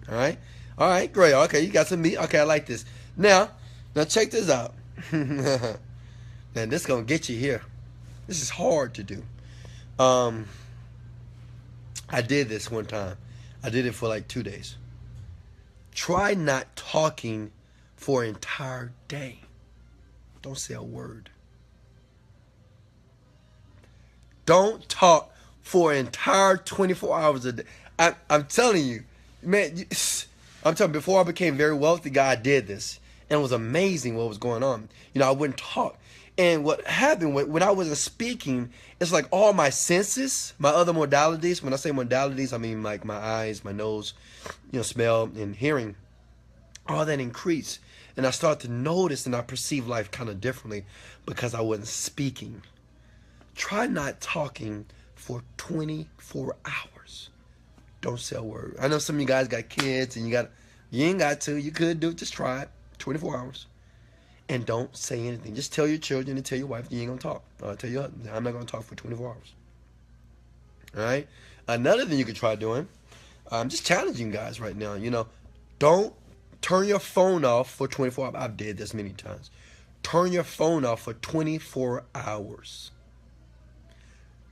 All right? All right, great. Okay, you got some meat. Okay, I like this. Now check this out. Man, this going to get you here. This is hard to do. I did this one time. I did it for like 2 days. Try not talking for an entire day. Don't say a word. Don't talk for an entire 24 hours a day. I'm telling you, man, I'm telling you, before I became very wealthy guy, I did this. And it was amazing what was going on. You know, I wouldn't talk. And what happened when I wasn't speaking, it's like all my senses, my other modalities, when I say modalities, I mean like my eyes, my nose, you know, smell and hearing, all that increased. And I started to notice and I perceive life kind of differently because I wasn't speaking. Try not talking for 24 hours. Don't say a word. I know some of you guys got kids and you ain't got to. You could do it. Just try it. 24 hours. And don't say anything. Just tell your children and tell your wife you ain't going to talk. Tell your husband, I'm not going to talk for 24 hours. All right? Another thing you could try doing, I'm just challenging you guys right now, you know, don't turn your phone off for 24 hours. I've did this many times. Turn your phone off for 24 hours.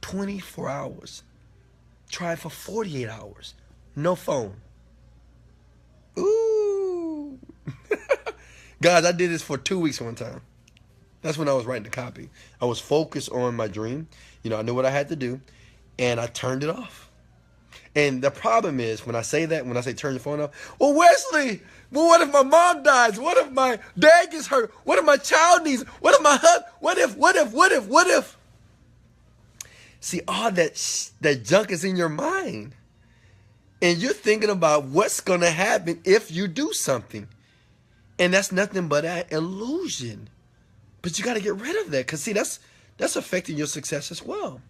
24 hours. Try it for 48 hours. No phone. Ooh. Guys, I did this for 2 weeks one time. That's when I was writing the copy. I was focused on my dream. You know, I knew what I had to do. And I turned it off. And the problem is, when I say that, when I say turn your phone off, well, Wesley, well, what if my mom dies? What if my dad gets hurt? What if my child needs? What if my husband? What if? See, all that junk is in your mind. And you're thinking about what's going to happen if you do something. And that's nothing but an illusion. But you got to get rid of that. Because, see, that's affecting your success as well.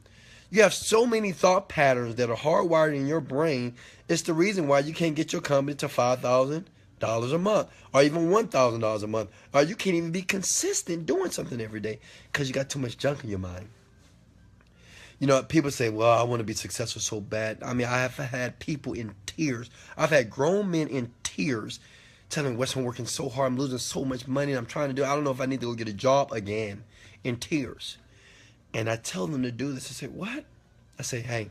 You have so many thought patterns that are hardwired in your brain. It's the reason why you can't get your company to $5,000 a month or even $1,000 a month. Or you can't even be consistent doing something every day because you got too much junk in your mind. You know, people say, well, I want to be successful so bad. I mean, I have had people in tears. I've had grown men in tears telling me, Wes, I'm working so hard. I'm losing so much money. And I'm trying to do, I don't know if I need to go get a job again. In tears. And I tell them to do this. I say, what? I say, hey,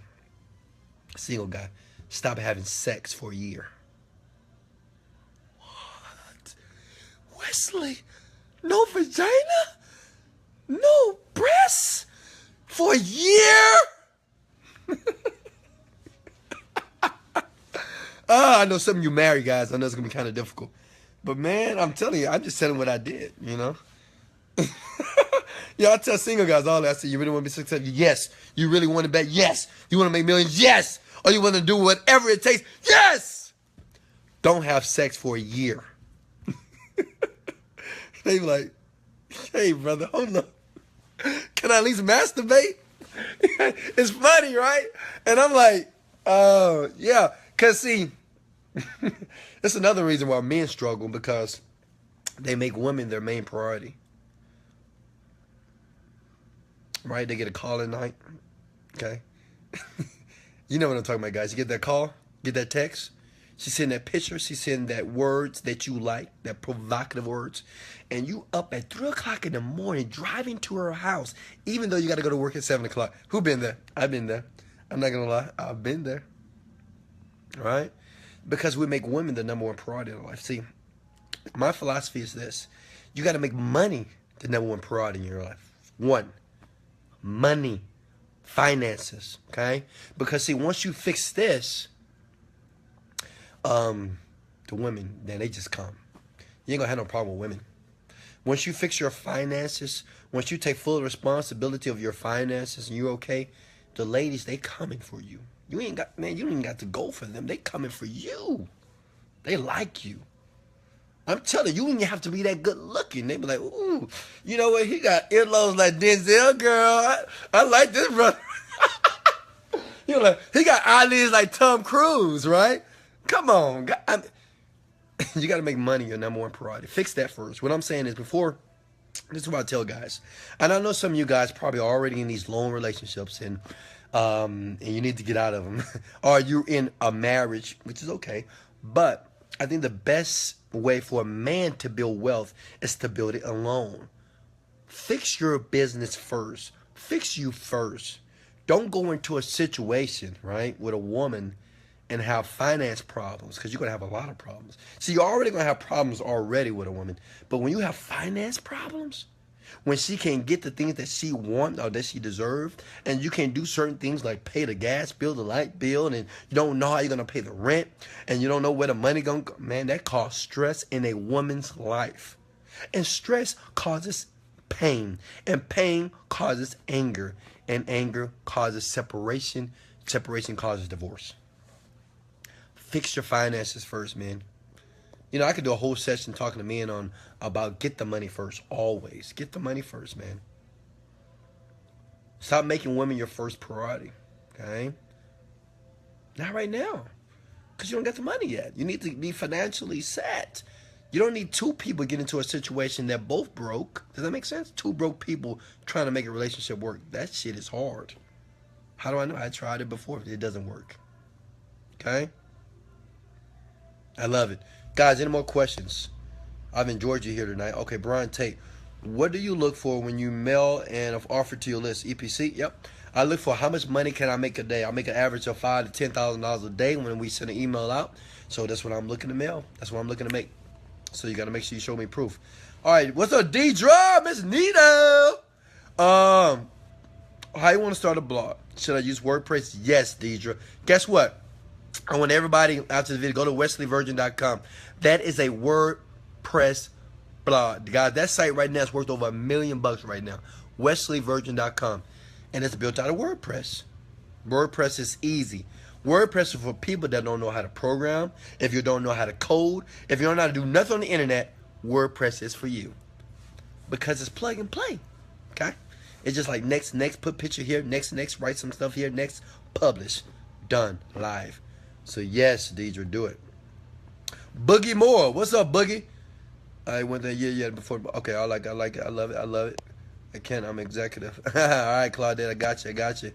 single guy, stop having sex for a year. What? Wesley, no vagina? No breasts? For a year? I know some of you married guys. I know it's going to be kind of difficult. But, man, I'm telling you, I'm just telling what I did, you know. Yeah, I tell single guys all that. I say, you really want to be successful? Yes. You really want to bet? Yes. You want to make millions? Yes. Or you want to do whatever it takes? Yes. Don't have sex for a year. They be like, hey, brother, hold on. Can I at least masturbate? It's funny, right? And I'm like, oh, yeah. Because, see, that's another reason why men struggle, because they make women their main priority. Right? They get a call at night. Okay? You know what I'm talking about, guys. You get that call, get that text. She's sending that picture. She's sending that words that you like, that provocative words. And you up at 3 o'clock in the morning driving to her house, even though you got to go to work at 7 o'clock. Who been there? I've been there. I'm not going to lie. I've been there. All right? Because we make women the number one priority in life. See, my philosophy is this. You got to make money the number one priority in your life. One, money, finances, okay? Because, see, once you fix this, the women, then they just come. You ain't going to have no problem with women. Once you fix your finances, once you take full responsibility of your finances and you're okay, the ladies, they coming for you. You ain't got, man, you ain't got to go for them. They coming for you. They like you. I'm telling you, you ain't have to be that good looking. They be like, ooh, you know what? He got earlobes like Denzel, girl. I like this brother. You know, like, he got eyelids like Tom Cruise, right? Come on. You got to make money your number one priority. Fix that first. What I'm saying is before, this is what I tell guys. And I know some of you guys probably already in these long relationships and and you need to get out of them. Or you're in a marriage, which is okay. But I think the best way for a man to build wealth is to build it alone. Fix your business first. Fix you first. Don't go into a situation, right, with a woman and have finance problems, because you're going to have a lot of problems. See, you're already going to have problems already with a woman. But when you have finance problems, when she can't get the things that she wants or that she deserves, and you can't do certain things like pay the gas bill, the light bill, and you don't know how you're going to pay the rent, and you don't know where the money going to go, man, that causes stress in a woman's life. And stress causes pain, and pain causes anger, and anger causes separation. Separation causes divorce. Fix your finances first, man. You know, I could do a whole session talking to men on about get the money first. Always get the money first, man. Stop making women your first priority. Okay? Not right now, because you don't get the money yet. You need to be financially set. You don't need two people getting into a situation that both broke. Does that make sense? Two broke people trying to make a relationship work. That shit is hard. How do I know? I tried it before. It doesn't work. Okay? I love it. Guys, any more questions? I've enjoyed you here tonight. Okay, Brian Tate. What do you look for when you mail and offer to your list? EPC? Yep. I look for how much money can I make a day. I make an average of $5,000 to $10,000 a day when we send an email out. So that's what I'm looking to mail. That's what I'm looking to make. So you got to make sure you show me proof. All right. What's up, Deidre? Miss Nito? How you want to start a blog? Should I use WordPress? Yes, Deidre. Guess what? I want everybody after the video, go to wesleyvirgin.com. That is a WordPress blog. Guys, that site right now is worth over $1 million right now. wesleyvirgin.com. And it's built out of WordPress. WordPress is easy. WordPress is for people that don't know how to program. If you don't know how to code, if you don't know how to do nothing on the internet, WordPress is for you. Because it's plug and play. Okay? It's just like next, put picture here, next, write some stuff here, next, publish. Done. Live. So yes, Deidre, do it. Boogie Moore. What's up, Boogie? I went there before. Okay, I like it. I love it. I can't. I'm executive. All right, Claudette, I got you.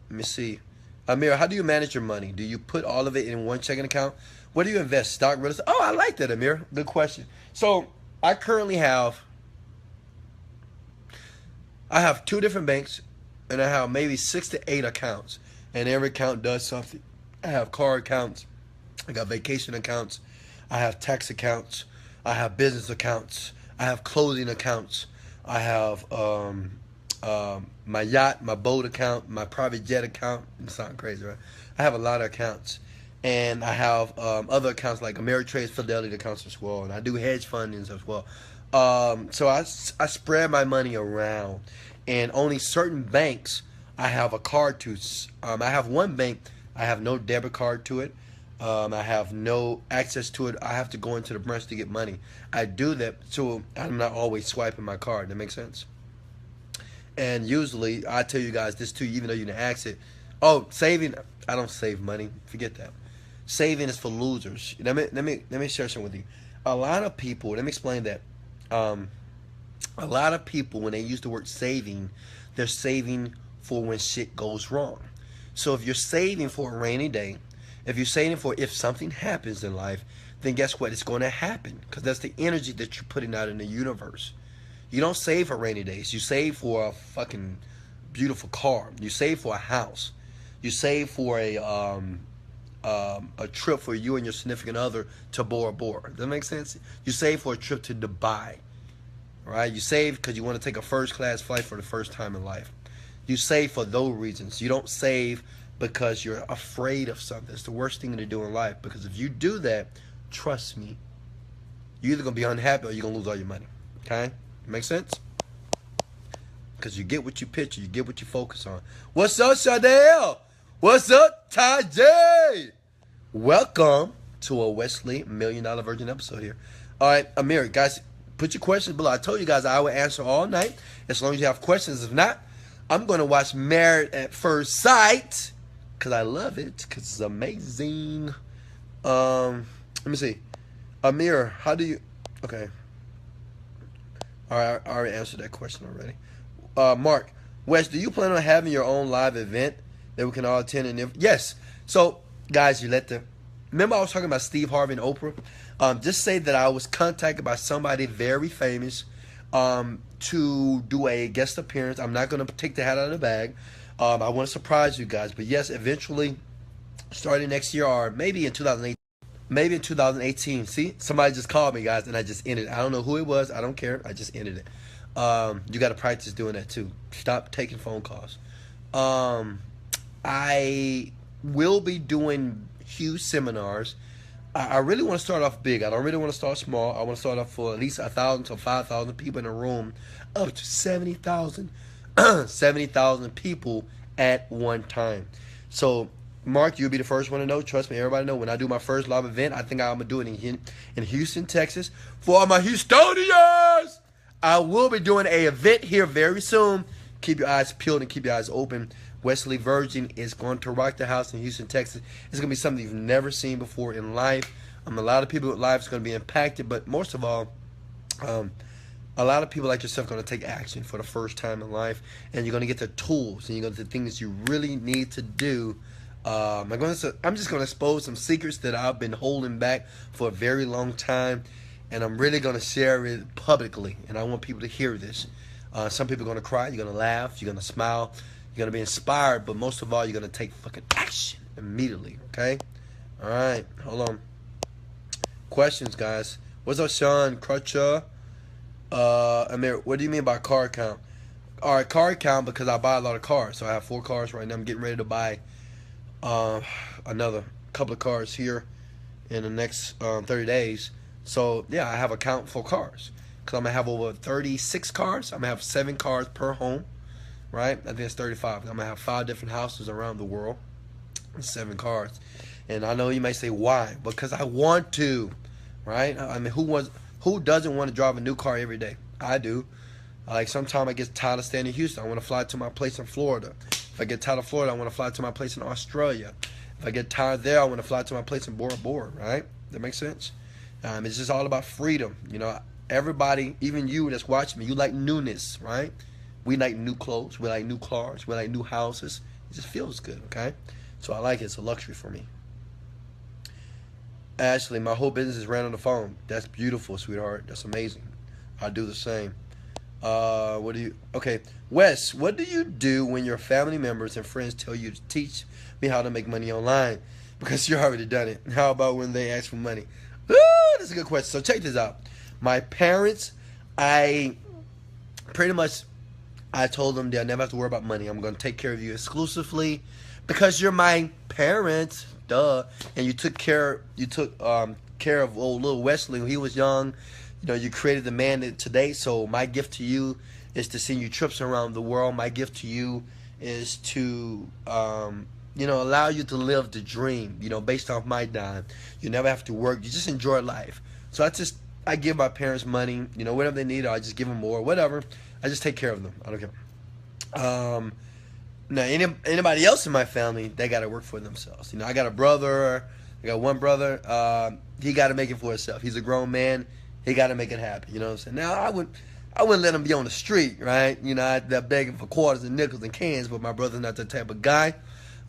Let me see. Amir, how do you manage your money? Do you put all of it in one checking account? Where do you invest? Stock, real estate? Oh, I like that, Amir. Good question. So I currently have 2 different banks, and I have maybe 6 to 8 accounts, and every account does something. I have car accounts. I got vacation accounts. I have tax accounts. I have business accounts. I have clothing accounts. I have my yacht, my boat account, my private jet account. It sounds crazy, right? I have a lot of accounts. And I have other accounts like Ameritrade, Fidelity accounts as well. And I do hedge fundings as well. So I spread my money around. And only certain banks I have a card to. I have one bank, I have no debit card to it. I have no access to it. I have to go into the branch to get money. I do that so I'm not always swiping my card. That makes sense? And usually, I tell you guys this too, even though you didn't ask it. Oh, saving. I don't save money. Forget that. Saving is for losers. Let me share something with you. A lot of people, let me explain that. A lot of people, when they use the word saving, they're saving for when shit goes wrong. So if you're saving for a rainy day, if you're saving for if something happens in life, then guess what? It's going to happen, because that's the energy that you're putting out in the universe. You don't save for rainy days. You save for a fucking beautiful car. You save for a house. You save for a trip for you and your significant other to Bora Bora. Does that make sense? You save for a trip to Dubai. Right? You save because you want to take a first class flight for the first time in life. You save for those reasons. You don't save because you're afraid of something. It's the worst thing to do in life, because if you do that, trust me, you're either going to be unhappy or you're going to lose all your money. Okay? Make sense? Because you get what you picture. You get what you focus on. What's up, Shadell? What's up, Ty J? Welcome to a Wesley $1 Million Virgin episode here. All right, Amir, guys, put your questions below. I told you guys I would answer all night as long as you have questions. If not, I'm going to watch Married at First Sight because I love it, because it's amazing. Let me see. Amir, how do you... Okay. All right, I already answered that question already. Mark, Wes, do you plan on having your own live event that we can all attend? And yes. So, guys, remember I was talking about Steve Harvey and Oprah? Just say that I was contacted by somebody very famous to do a guest appearance. I'm not going to take the hat out of the bag. I want to surprise you guys. But yes, eventually, starting next year or maybe in 2018. Maybe in 2018. See, somebody just called me, guys, and I just ended it. I don't know who it was. I don't care. I just ended it. You got to practice doing that too. Stop taking phone calls. I will be doing huge seminars. I really want to start off big. I don't really want to start small. I want to start off for at least 1,000 to 5,000 people in a room, up to 70,000 people at one time. So, Mark, you'll be the first one to know. Trust me, everybody know. When I do my first live event, I think I'm going to do it in Houston, Texas. For all my Houstonians, I will be doing an event here very soon. Keep your eyes peeled and keep your eyes open. Wesley Virgin is going to rock the house in Houston, Texas. It's going to be something you've never seen before in life. A lot of people's lives are going to be impacted, but most of all, a lot of people like yourself are going to take action for the first time in life, and you're going to get the tools and you're going to get the things you really need to do. I'm just going to expose some secrets that I've been holding back for a very long time, and I'm really going to share it publicly, and I want people to hear this. Some people are going to cry, you're going to laugh, you're going to smile, you're going to be inspired, but most of all, you're going to take fucking action immediately, okay? All right, hold on. Questions, guys. What's up, Sean Crutcher? Amir, what do you mean by car count? All right, car count because I buy a lot of cars. So I have 4 cars right now. I'm getting ready to buy another couple of cars here in the next 30 days. So, yeah, I have a count for cars. Because I'm going to have over 36 cars. I'm going to have 7 cars per home, right? I think it's 35. I'm going to have 5 different houses around the world and 7 cars. And I know you may say, why? Because I want to, right? I mean, who doesn't want to drive a new car every day? I do. Like, sometimes I get tired of staying in Houston. I want to fly to my place in Florida. If I get tired of Florida, I want to fly to my place in Australia. If I get tired there, I want to fly to my place in Bora Bora, right? That makes sense? It's just all about freedom. You know, everybody, even you that's watching me, you like newness, right? We like new clothes. We like new cars. We like new houses. It just feels good, okay? So I like it. It's a luxury for me. Ashley, my whole business is ran on the phone. That's beautiful, sweetheart. That's amazing. I do the same. Okay, Wes, what do you do when your family members and friends tell you to teach me how to make money online? Because you already done it. How about when they ask for money? Ooh, that's a good question. So check this out. My parents, I told them they'll never have to worry about money. I'm going to take care of you exclusively because you're my parents, duh. And you took care of old little Wesley when he was young. You know, you created the man today. So my gift to you is to send you trips around the world. My gift to you is to, allow you to live the dream, based off my dime. You never have to work. You just enjoy life. So I give my parents money, whatever they need, I just give them more, whatever. I just take care of them. I don't care. Now, anybody else in my family, they got to work for themselves. I got a brother. I got one brother. He got to make it for himself. He's a grown man. He got to make it happen. You know what I'm saying? Now, I wouldn't let him be on the street, right? I'd begging for quarters and nickels and cans, but my brother's not that type of guy.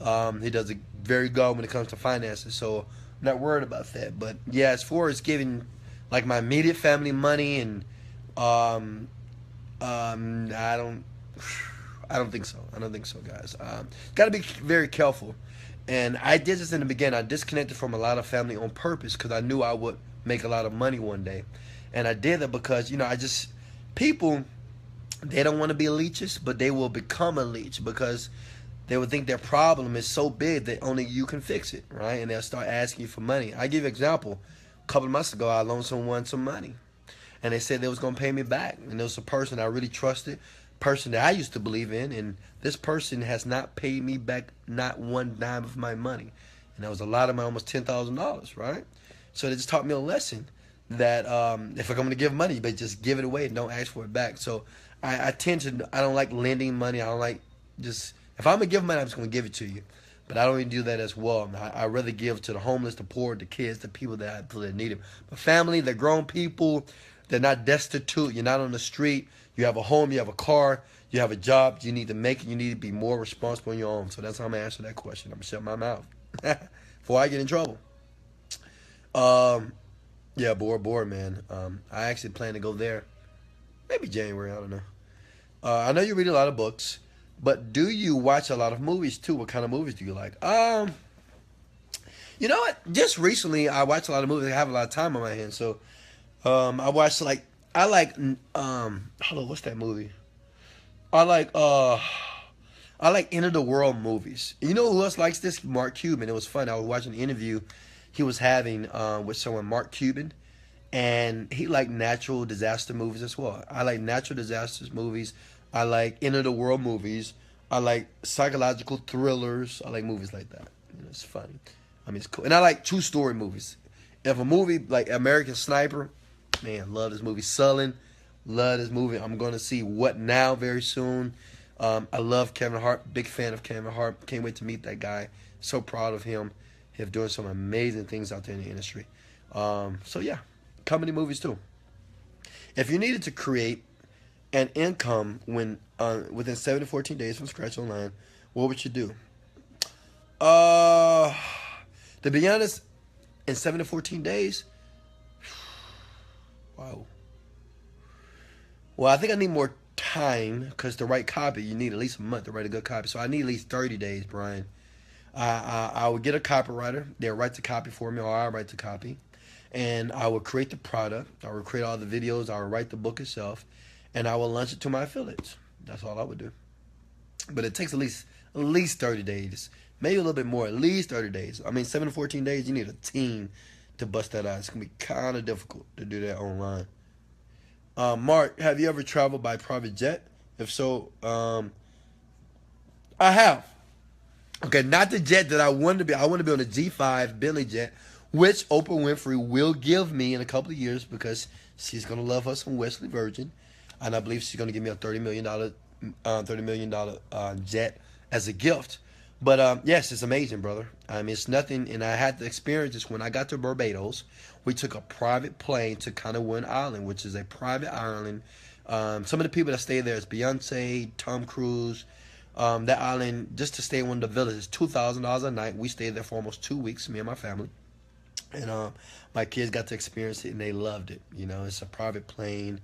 He does it very good when it comes to finances, so I'm not worried about that. But, yeah, as far as giving, like, my immediate family money and I don't think so. I don't think so, guys. Got to be very careful. And I did this in the beginning. I disconnected from a lot of family on purpose because I knew I would make a lot of money one day. And I did that because, people, they don't want to be leeches, but they will become a leech because they would think their problem is so big that only you can fix it, right? And they'll start asking you for money. I give you an example. A couple of months ago, I loaned someone some money. And they said they was going to pay me back. And it was a person I really trusted, person that I used to believe in. And this person has not paid me back not one dime of my money. And that was a lot of my almost $10,000, right? So they just taught me a lesson that if I'm going to give money, but just give it away and don't ask for it back. So I don't like lending money. I don't like if I'm going to give money, I'm just going to give it to you. But I don't even do that as well. I rather give to the homeless, the poor, the kids, the people that I feel that need it. But family, they're grown people. They're not destitute. You're not on the street. You have a home. You have a car. You have a job, you need to make it, you need to be more responsible on your own. So that's how I'm going to answer that question. I'm going to shut my mouth before I get in trouble. Um, yeah, bored, man. I actually plan to go there. Maybe January, I don't know. I know you read a lot of books, but do you watch a lot of movies too? What kind of movies do you like? You know what? Just recently, I watched a lot of movies. I have a lot of time on my hands, so I watched like I like hold on, what's that movie? I like I like end of the world movies. You know who else likes this? Mark Cuban. It was fun. I was watching an interview he was having with someone, Mark Cuban, and he liked natural disaster movies as well. I like natural disasters movies. I like end of the world movies. I like psychological thrillers. I like movies like that. You know, it's funny. I mean, it's cool. And I like true story movies. If a movie like American Sniper, man, love this movie. Sullen, love this movie. I'm going to see What Now very soon. I love Kevin Hart. Big fan of Kevin Hart. Can't wait to meet that guy. So proud of him. He's doing some amazing things out there in the industry. So yeah, comedy movies too. If you needed to create an income when within 7 to 14 days from scratch online, what would you do? Uh, to be honest, in 7 to 14 days, wow. Well, I think I need more time because to write copy, you need at least a month to write a good copy. So I need at least 30 days, Brian. I would get a copywriter. They'll write the copy for me, or I'll write the copy. And I will create the product. I will create all the videos. I will write the book itself. And I will launch it to my affiliates. That's all I would do. But it takes at least 30 days. Maybe a little bit more. At least 30 days. I mean, 7 to 14 days, you need a team to bust that out. It's going to be kind of difficult to do that online. Mark, have you ever traveled by private jet? If so, I have. Okay, not the jet that I wanted to be. I want to be on a G5 Bentley jet, which Oprah Winfrey will give me in a couple of years because she's going to love her some Wesley Virgin. And I believe she's going to give me a $30 million jet as a gift. But yes, it's amazing, brother. I mean, it's nothing. And I had the experience this when I got to Barbados. We took a private plane to Canouan Island, which is a private island. Some of the people that stay there is Beyonce, Tom Cruise. That island, just to stay in one of the villages, $2,000 a night. We stayed there for almost 2 weeks, me and my family. And my kids got to experience it, and they loved it. You know, it's a private plane.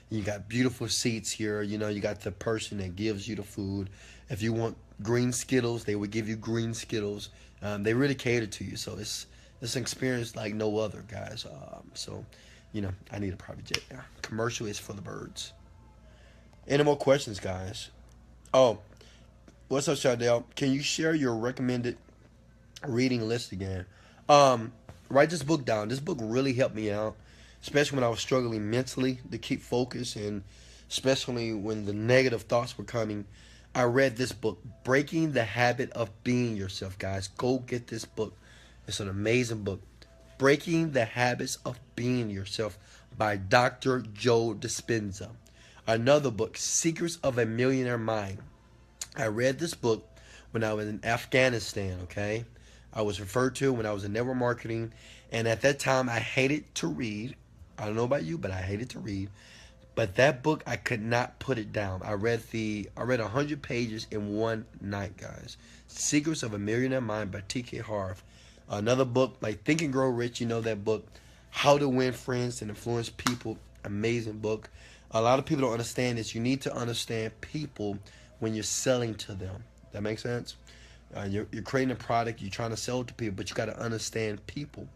You got beautiful seats here. You know, you got the person that gives you the food. If you want green Skittles, they would give you green Skittles. They really cater to you. So it's an experience like no other, guys. So, you know, I need a private jet. Yeah. Commercial is for the birds. Any more questions, guys? Oh, what's up, Shardell? Can you share your recommended reading list again? Write this book down. This book really helped me out, especially when I was struggling mentally to keep focus, and especially when the negative thoughts were coming. I read this book, Breaking the Habit of Being Yourself, guys. Go get this book. It's an amazing book. Breaking the Habits of Being Yourself by Dr. Joe Dispenza. Another book, Secrets of a Millionaire Mind. I read this book when I was in Afghanistan, okay? I was referred to when I was in network marketing, and at that time I hated to read. I don't know about you, but I hated to read. But that book, I could not put it down. I read 100 pages in one night, guys. Secrets of a Millionaire Mind by T.K. Harv. Another book like Think and Grow Rich, you know that book. How to Win Friends and Influence People. Amazing book. A lot of people don't understand this. You need to understand people when you're selling to them. That makes sense? You're creating a product, you're trying to sell it to people, but you got to understand people.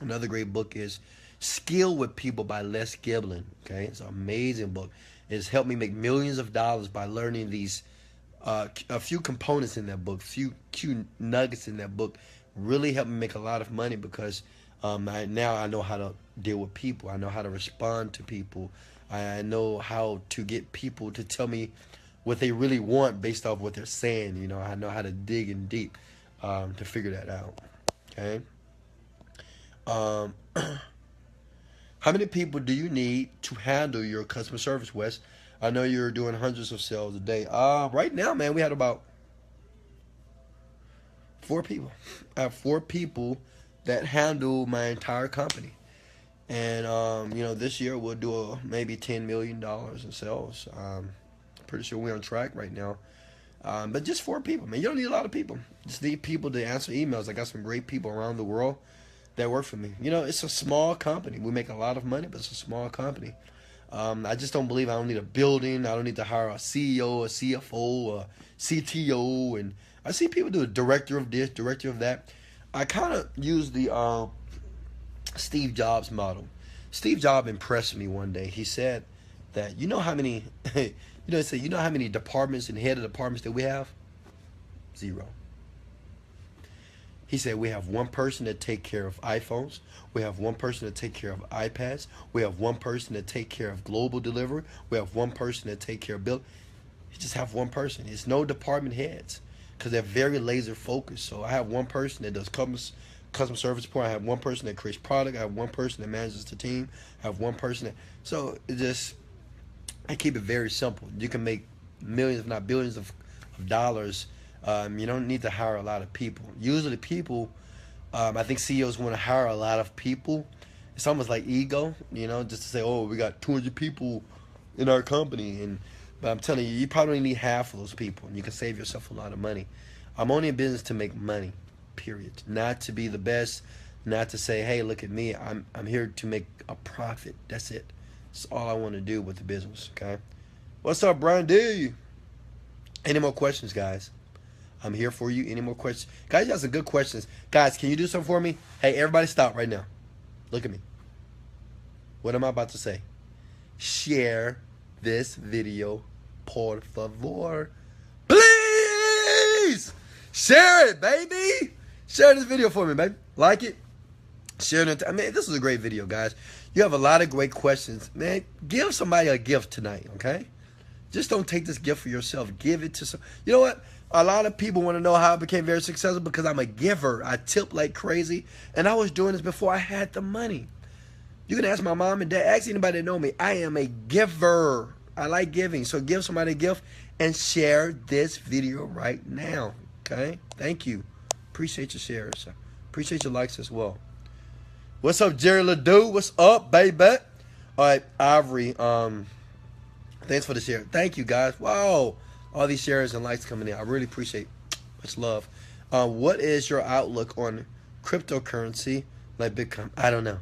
Another great book is Skill with People by Les Giblin. Okay, it's an amazing book. It's helped me make millions of dollars by learning these a few components in that book, few nuggets in that book. Really helped me make a lot of money because now I know how to deal with people. I know how to respond to people. I know how to get people to tell me what they really want based off what they're saying. You know, I know how to dig in deep to figure that out. Okay. How many people do you need to handle your customer service, Wes? I know you're doing hundreds of sales a day. Right now, man, we had about 4 people. I have 4 people that handle my entire company. And, you know, this year we'll do maybe $10 million in sales. pretty sure we're on track right now. But just 4 people, man. You don't need a lot of people. Just need people to answer emails. I got some great people around the world that work for me. You know, it's a small company. We make a lot of money, but it's a small company. I just don't believe I don't need a building. I don't need to hire a CEO, a CFO, a CTO. And I see people do a director of this, director of that. I kind of use the Steve Jobs model. Steve Jobs impressed me one day. He said that, you know how many, he said, you know how many departments and head of departments that we have? 0. He said we have one person that take care of iPhones. We have one person that take care of iPads. We have one person that take care of global delivery. We have one person that take care of bill. You just have one person. It's no department heads because they're very laser focused. So I have one person that does customer service support. I have one person that creates product. I have one person that manages the team. I have one person that, so it just, I keep it very simple. You can make millions, if not billions of dollars. You don't need to hire a lot of people. Usually people, I think CEOs want to hire a lot of people. It's almost like ego, just to say, oh, we got 200 people in our company. But I'm telling you, you probably need half of those people, and you can save yourself a lot of money. I'm only in business to make money, period. Not to be the best, not to say, hey, look at me. I'm here to make a profit. That's it. That's all I want to do with the business, okay? What's up, Brian D? Any more questions, guys? I'm here for you. Any more questions? Guys, you got some good questions. Guys, can you do something for me? Hey, everybody stop right now. Look at me. What am I about to say? Share this video, por favor. Please! Share it, baby! Share this video for me, baby. Like it. Share it. I mean, this is a great video, guys. You have a lot of great questions. Man, give somebody a gift tonight, okay? Just don't take this gift for yourself. Give it to some. You know what? A lot of people want to know how I became very successful because I'm a giver. I tip like crazy. And I was doing this before I had the money. You can ask my mom and dad. Ask anybody that know me. I am a giver. I like giving. So give somebody a gift and share this video right now. Okay? Thank you. Appreciate your shares. Appreciate your likes as well. What's up, Jerry Ledoux? What's up, baby? All right, Ivory. Thanks for the share. Thank you, guys. Wow. All these shares and likes coming in. I really appreciate it. Much love. What is your outlook on cryptocurrency like Bitcoin? I don't know.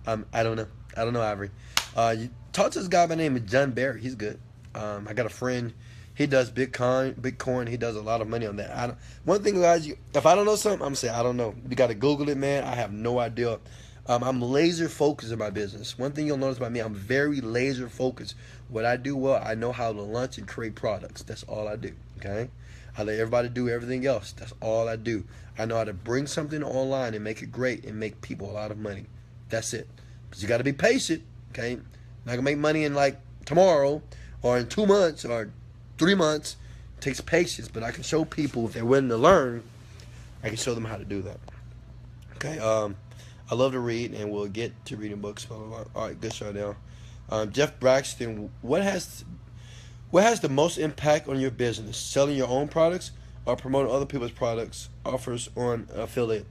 I don't know. I don't know, Ivory. You talk to this guy by the name of John Barry. He's good. I got a friend. He does Bitcoin. He does a lot of money on that. One thing, guys, if I don't know something, I'm going to say, I don't know. You got to Google it, man. I have no idea. I'm laser focused in my business. One thing you'll notice about me, I'm very laser focused. What I do well, I know how to launch and create products. That's all I do, okay? I let everybody do everything else. That's all I do. I know how to bring something online and make it great and make people a lot of money. That's it. But you got to be patient, okay? Not going to make money in like tomorrow or in 2 months or 3 months. It takes patience, but I can show people if they're willing to learn, I can show them how to do that. Okay, I love to read, and we'll get to reading books. Blah, blah, blah. All right, good show now. Jeff Braxton, what has the most impact on your business? Selling your own products or promoting other people's products? Offers on affiliate.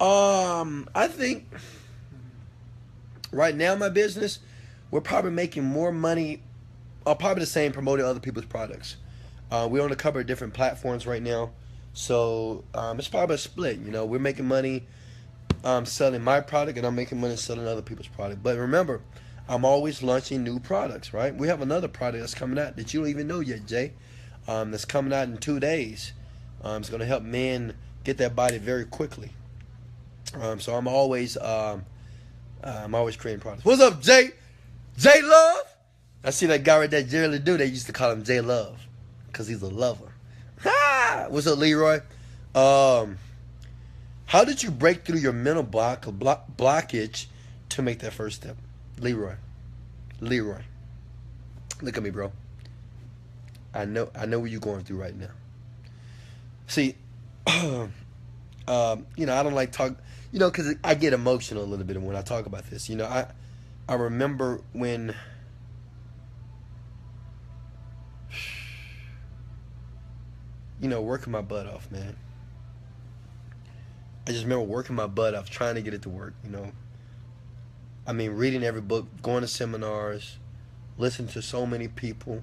I think right now my business, we're probably making more money, or probably the same promoting other people's products. We're on a couple of different platforms right now, so it's probably a split. We're making money selling my product, and I'm making money selling other people's product. But remember, I'm always launching new products, right? We have another product that's coming out that you don't even know yet, Jay. That's coming out in 2 days. It's going to help men get their body very quickly. So I'm always creating products. What's up, Jay? Jay Love? I see that guy right there, Jerry Ledoux. They used to call him Jay Love because he's a lover. Ha! What's up, Leroy? How did you break through your mental blockage to make that first step? Leroy. Look at me, bro. I know what you're going through right now. See, I don't like talk, because I get emotional a little bit when I talk about this. I remember when working my butt off, man. I just remember working my butt off trying to get it to work, reading every book, going to seminars, listening to so many people,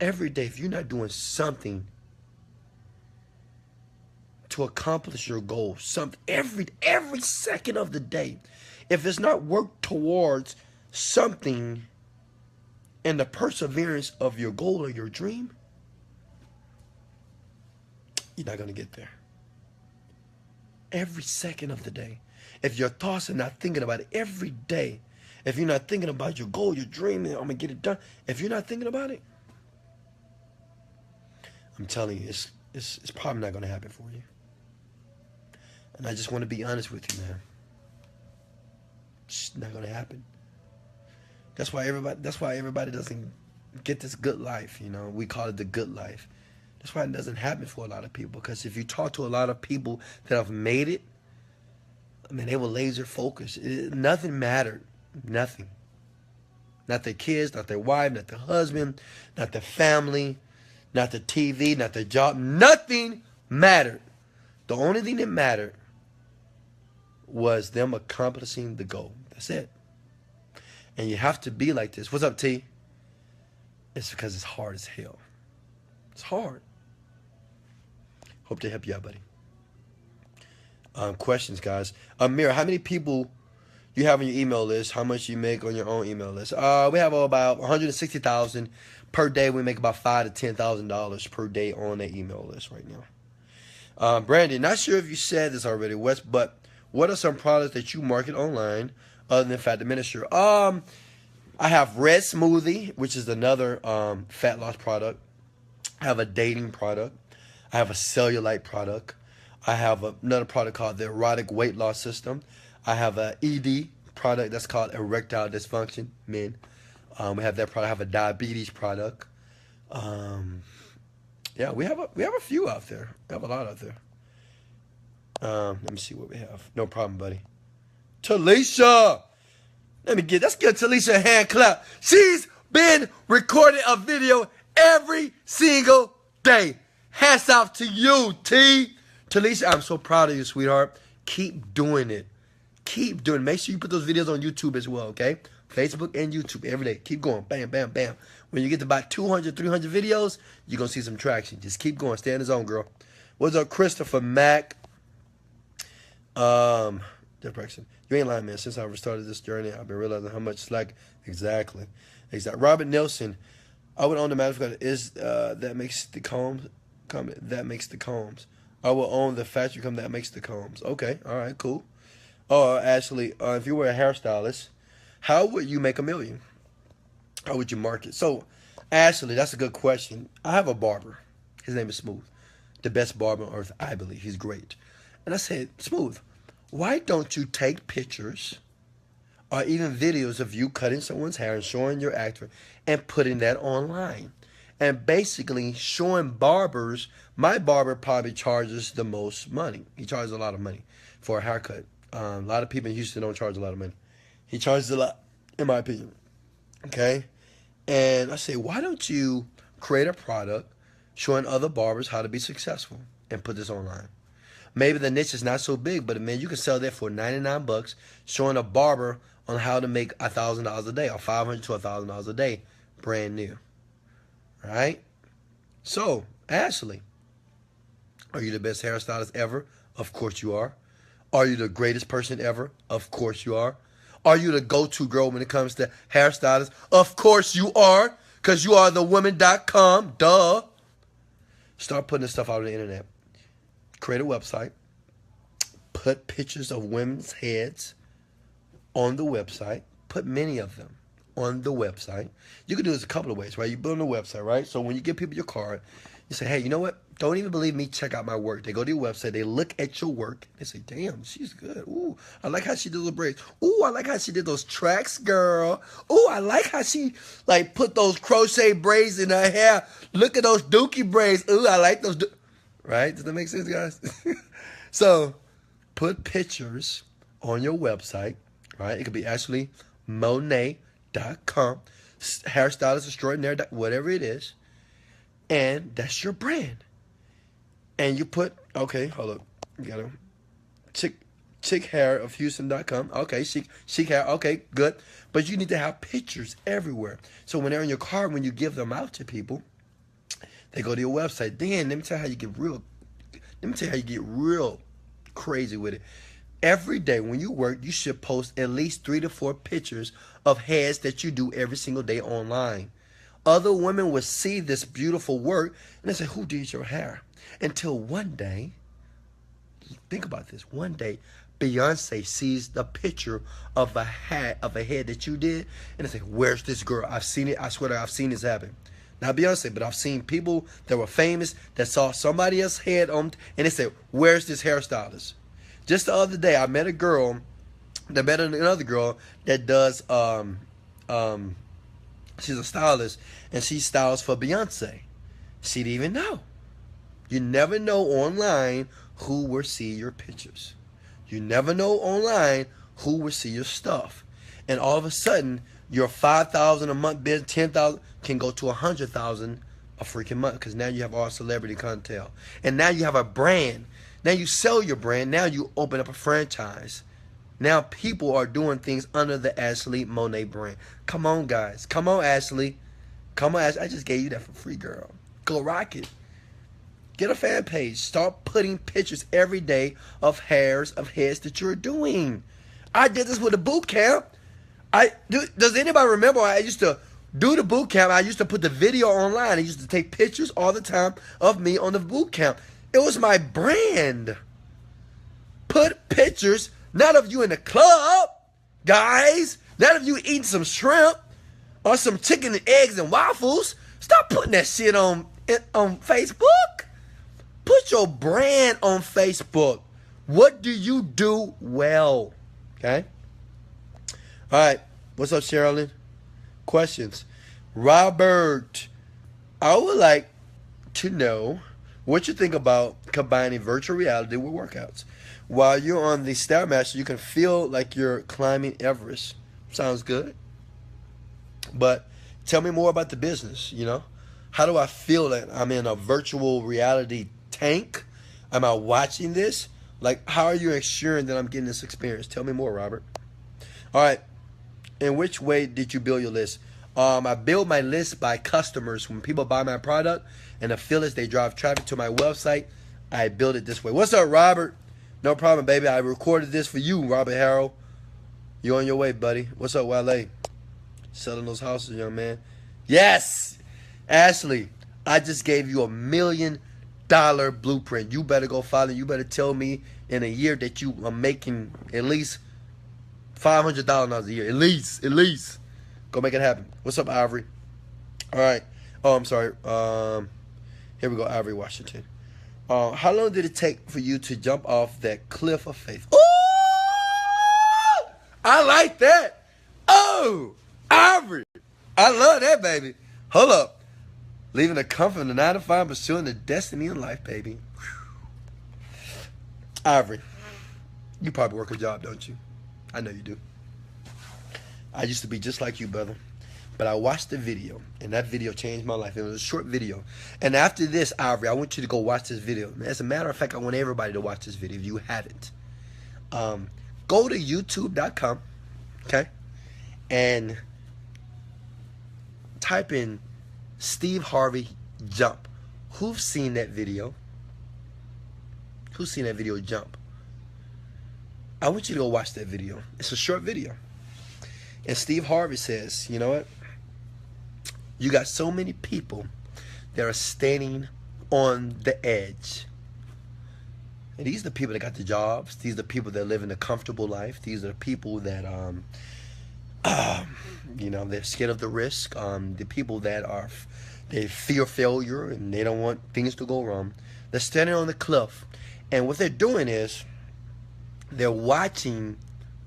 Every day, if you're not doing something to accomplish your goal, something every second of the day, if it's not work towards something in the perseverance of your goal or your dream, you're not going to get there. Every second of the day. If your thoughts are not thinking about it every day, if you're not thinking about your goal, your dream, and I'm going to get it done, if you're not thinking about it, I'm telling you, it's probably not going to happen for you. And I just want to be honest with you, man. It's not going to happen. That's why everybody doesn't get this good life, you know. We call it the good life. That's why it doesn't happen for a lot of people. Because if you talk to a lot of people that have made it, I mean, they were laser focused. Nothing mattered. Nothing. Not their kids, not their wife, not their husband, not their family, not the TV, not their job. Nothing mattered. The only thing that mattered was them accomplishing the goal. That's it. And you have to be like this. What's up, T? It's because it's hard as hell. It's hard. Hope they help you out, buddy. Questions, guys. Amir, how many people you have on your email list? How much you make on your own email list? We have about 160,000 per day. We make about $5,000 to $10,000 per day on the email list right now. Brandon, not sure if you said this already, Wes, but what are some products that you market online other than Fat Diminisher? I have Red Smoothie, which is another fat loss product. I have a dating product. I have a cellulite product. I have another product called the Erotic Weight Loss System. I have an ED product that's called Erectile Dysfunction, men. We have that product. I have a diabetes product. Yeah, we have a few out there. We have a lot out there. Let me see what we have. No problem, buddy. Talisha! Let's give Talisha a hand clap. She's been recording a video every single day. Hats off to you, T. Talisha, I'm so proud of you, sweetheart. Keep doing it. Keep doing it. Make sure you put those videos on YouTube as well, okay? Facebook and YouTube every day. Keep going. Bam, bam, bam. When you get to about 200, 300 videos, you're going to see some traction. Just keep going. Stay in the zone, girl. What's up, Christopher Mack? Depression. You ain't lying, man. Since I started this journey, I've been realizing how much slack. Exactly. Robert Nelson. I would own the Madagascar that makes the combs. That makes the combs. I will own the factory company that makes the combs. Okay. All right. Cool. Oh, Ashley, if you were a hairstylist, how would you make $1 million? How would you market? So, Ashley, that's a good question. I have a barber. His name is Smooth. The best barber on earth, I believe. He's great. And I said, Smooth, why don't you take pictures or even videos of you cutting someone's hair and showing your actor and putting that online? And basically showing barbers, my barber probably charges the most money. He charges a lot of money for a haircut. A lot of people in Houston don't charge a lot of money. He charges a lot, in my opinion. Okay? And I say, why don't you create a product showing other barbers how to be successful and put this online? Maybe the niche is not so big, but man, you can sell that for $99, showing a barber on how to make $1,000 a day or $500 to $1,000 a day, brand new. Right? So, Ashley, are you the best hairstylist ever? Of course you are. Are you the greatest person ever? Of course you are. Are you the go-to girl when it comes to hairstylists? Of course you are, because you are thewoman.com. Duh. Start putting this stuff out on the internet. Create a website. Put pictures of women's heads on the website. Put many of them on the website. You can do this a couple of ways, right? You build a website, right? So when you give people your card, you say, hey, you know what? Don't even believe me. Check out my work. They go to your website. They look at your work. They say, damn, she's good. Ooh, I like how she did the braids. Ooh, I like how she did those tracks, girl. Ooh, I like how she, like, put those crochet braids in her hair. Look at those dookie braids. Ooh, I like those. Right? Does that make sense, guys? So, put pictures on your website, right? It could be actually Monet.com, hairstylist extraordinaire, whatever it is. And that's your brand. And you put, okay, hold up. You got to chickhairofhouston.com. Okay, chic hair. Okay, good. But you need to have pictures everywhere. So when they're in your car, when you give them out to people, They go to your website. Then let me tell you how you get real. Let me tell you how you get real crazy with it. Every day when you work, you should post at least 3 to 4 pictures of hairs that you do every single day online. Other women will see this beautiful work and they say, who did your hair? Until one day, think about this, one day, Beyonce sees the picture of a head that you did, and they say, where's this girl? I've seen it. I swear to God, I've seen this happen. Not Beyonce, but I've seen people that were famous that saw somebody else's head on, and they said, where's this hairstylist? Just the other day, I met a girl that met another girl that does, she's a stylist, and she styles for Beyonce. She didn't even know. You never know online who will see your pictures. You never know online who will see your stuff. And all of a sudden, your $5,000 a month business, $10,000 can go to $100,000 a freaking month because now you have all celebrity clientele. And now you have a brand. Now you sell your brand. Now you open up a franchise. Now people are doing things under the Ashley Monet brand. Come on, guys. Come on, Ashley. Come on, Ashley. I just gave you that for free, girl. Go rock it. Get a fan page. Start putting pictures every day of heads that you're doing. I did this with a boot camp. Does anybody remember I used to do the boot camp? I used to put the video online. I used to take pictures all the time of me on the boot camp. It was my brand. Put pictures, not of you in the club, guys. Not of you eating some shrimp or some chicken and eggs and waffles. Stop putting that shit on Facebook. Put your brand on Facebook. What do you do well? Okay? All right. What's up, Sherilyn? Questions. Robert, I would like to know what you think about combining virtual reality with workouts. While you're on the Stairmaster, you can feel like you're climbing Everest. Sounds good. But tell me more about the business, you know? How do I feel that I'm in a virtual reality tank? Am I watching this? Like, how are you ensuring that I'm getting this experience? Tell me more, Robert. All right. In which way did you build your list? I build my list by customers. When people buy my product and affiliates, they drive traffic to my website, I build it this way. What's up, Robert? No problem, baby. I recorded this for you, Robert Harrell. You on your way, buddy. What's up, Wale? Selling those houses, young man. Yes! Ashley, I just gave you $1 million blueprint. You better go follow. You better tell me in a year that you are making at least $500,000 a year. At least. Go make it happen. What's up, Ivory? All right. Oh, I'm sorry. Here we go, Ivory Washington. How long did it take for you to jump off that cliff of faith? Ooh! I like that. Oh, Ivory. I love that, baby. Hold up. Leaving the comfort of the 9 to 5, pursuing the destiny in life, baby. Whew. Ivory, you probably work a job, don't you? I know you do. I used to be just like you, brother. But I watched the video, and that video changed my life. It was a short video. And after this, Ivory, I want you to go watch this video. As a matter of fact, I want everybody to watch this video if you haven't. Go to youtube.com, okay? And type in Steve Harvey jump. Who's seen that video? Who's seen that video jump? I want you to go watch that video. It's a short video. And Steve Harvey says, you know what? You got so many people that are standing on the edge. And these are the people that got the jobs. These are the people that live in a comfortable life. These are the people that, you know, they're scared of the risk. The people that they fear failure and they don't want things to go wrong. They're standing on the cliff. And what they're doing is they're watching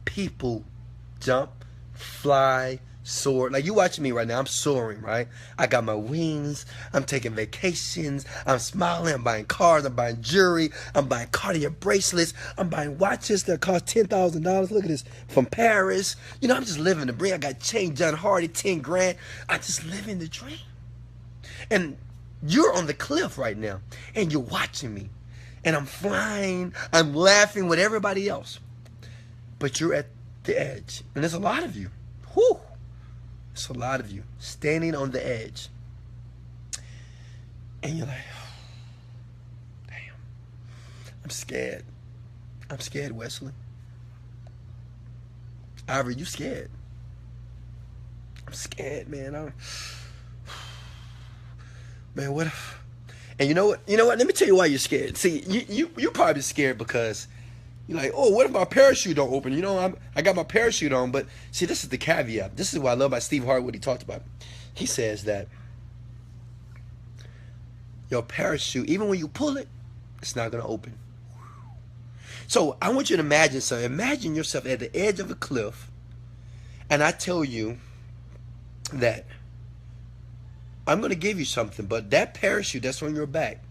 people jump, fly, soar. Like you watching me right now, I'm soaring, right? I got my wings, I'm taking vacations, I'm smiling, I'm buying cars, I'm buying jewelry, I'm buying Cartier bracelets, I'm buying watches that cost $10,000. Look at this, from Paris. You know, I'm just living the dream. I got chain John Hardy, 10 grand. I just living the dream. And you're on the cliff right now, and you're watching me. And I'm flying, I'm laughing with everybody else. But you're at the edge. And there's a lot of you. Whew. There's a lot of you standing on the edge. And you're like, damn, I'm scared. I'm scared, Wesley. Ivory, you scared. I'm scared, man. Man, what if... And you know what? You know what? Let me tell you why you're scared. See, you probably scared because you're like, oh, what if my parachute don't open? You know, I got my parachute on, but see, this is the caveat. This is what I love about Steve Harvey, what he talked about. He says that your parachute, even when you pull it, it's not going to open. So I want you to imagine something. Imagine yourself at the edge of a cliff, and I tell you that I'm going to give you something, but that parachute that's on your back,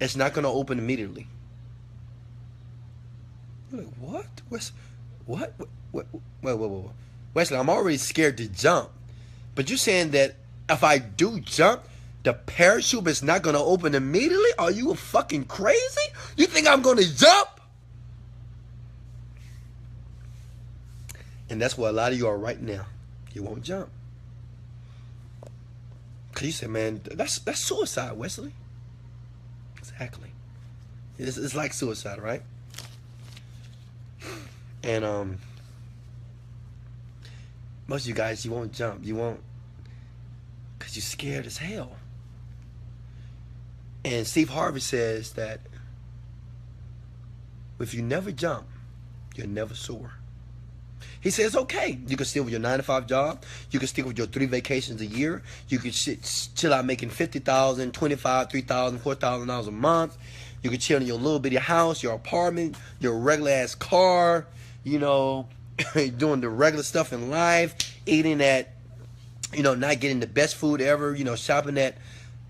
it's not going to open immediately. You're like, what? What? Wesley, I'm already scared to jump. But you're saying that if I do jump, the parachute is not going to open immediately? Are you fucking crazy? You think I'm going to jump? And that's where a lot of you are right now. You won't jump. Because you said, man, that's suicide, Wesley. Exactly. It's like suicide, right? And most of you guys, you won't jump. You won't, because you're scared as hell. And Steve Harvey says that if you never jump, you'll never soar. He says, okay, you can still with your 9-to-5 job. You can stick with your 3 vacations a year. You can chill out making $50,000, $25,000, $3,000, $4,000 a month. You can chill in your little bitty house, your apartment, your regular ass car, you know, doing the regular stuff in life, eating at, you know, not getting the best food ever, you know, shopping at,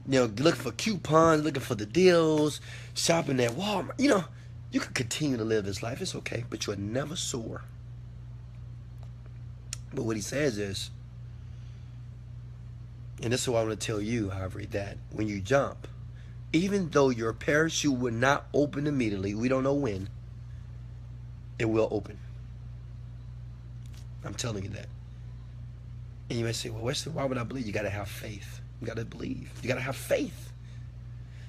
you know, looking for coupons, looking for the deals, shopping at Walmart. You know, you can continue to live this life. It's okay, but you'll never soar. But what he says is, and this is what I want to tell you, Ivory, that when you jump, even though your parachute will not open immediately, we don't know when, it will open. I'm telling you that. And you may say, well, Wesley, why would I believe? You got to have faith. You got to believe. You got to have faith.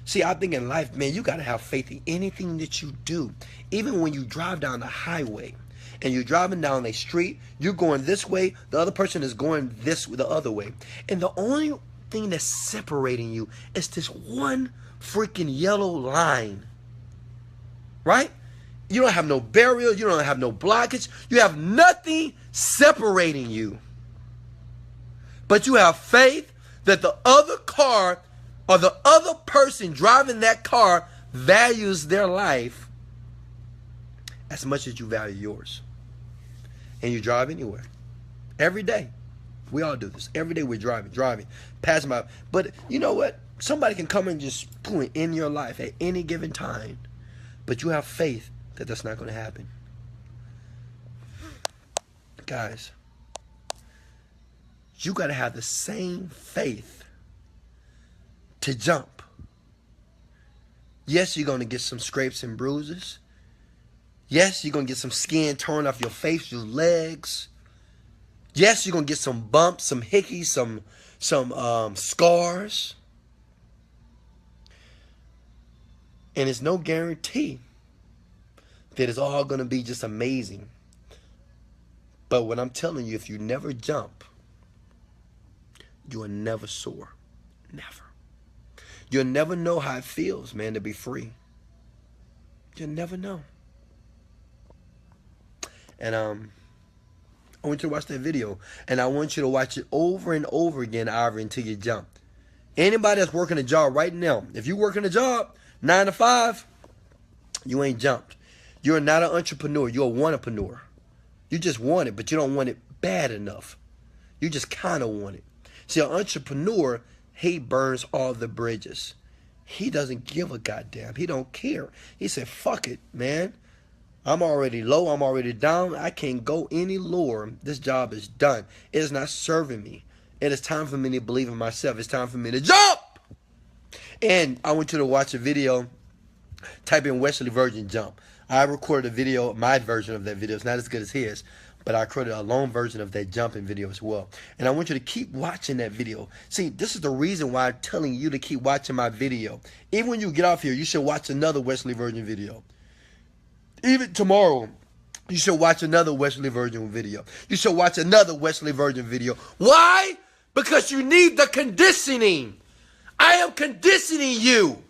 See, I think in life, man, you got to have faith in anything that you do. Even when you drive down the highway, and you're driving down a street, you're going this way, the other person is going the other way. And the only thing that's separating you is this one freaking yellow line. Right? You don't have no barrier, you don't have no blockage, you have nothing separating you. But you have faith that the other car or the other person driving that car values their life as much as you value yours. And you drive anywhere. Every day. We all do this. Every day we're driving, passing by. But you know what? Somebody can come and just point in your life at any given time. But you have faith that that's not going to happen. Guys, you got to have the same faith to jump. Yes, you're going to get some scrapes and bruises. Yes, you're going to get some skin torn off your face, your legs. Yes, you're going to get some bumps, some hickeys, some scars. And it's no guarantee that it's all going to be just amazing. But what I'm telling you, if you never jump, you will never soar. Never. You'll never know how it feels, man, to be free. You'll never know. And I want you to watch that video. And I want you to watch it over and over again, Ivory, until you jump. Anybody that's working a job right now, if you're working a job, 9 to 5, you ain't jumped. You're not an entrepreneur. You're a wantapreneur. You just want it, but you don't want it bad enough. You just kind of want it. See, an entrepreneur, he burns all the bridges. He doesn't give a goddamn. He don't care. He said, fuck it, man. I'm already low. I'm already down. I can't go any lower. This job is done. It is not serving me. It is time for me to believe in myself. It's time for me to jump. And I want you to watch a video. Type in Wesley Virgin jump. I recorded a video, my version of that video. It's not as good as his. but I created a long version of that jumping video as well. And I want you to keep watching that video. See, this is the reason why I'm telling you to keep watching my video. Even when you get off here, you should watch another Wesley Virgin video. Even tomorrow, you should watch another Wesley Virgin video. You should watch another Wesley Virgin video. Why? Because you need the conditioning. I am conditioning you.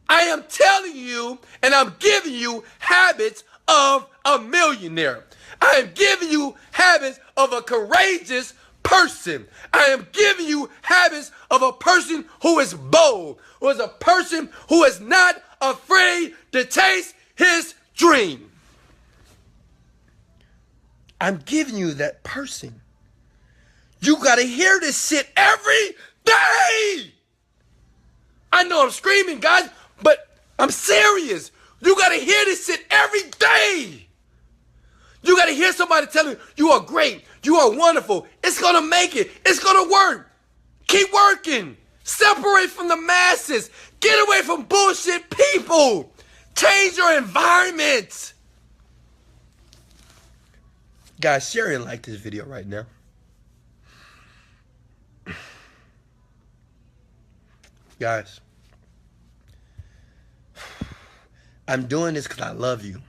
I am telling you, and I'm giving you habits of a millionaire. I am giving you habits of a courageous person. I am giving you habits of a person who is bold, who is a person who is not afraid to taste his dream. I'm giving you that person. You got to hear this shit every day. I know I'm screaming, guys, but I'm serious. You got to hear this shit every day. You got to hear somebody telling you, you are great. You are wonderful. It's going to make it. It's going to work. Keep working. Separate from the masses. Get away from bullshit people. Change your environment. Guys, share and like this video right now. Guys, I'm doing this because I love you.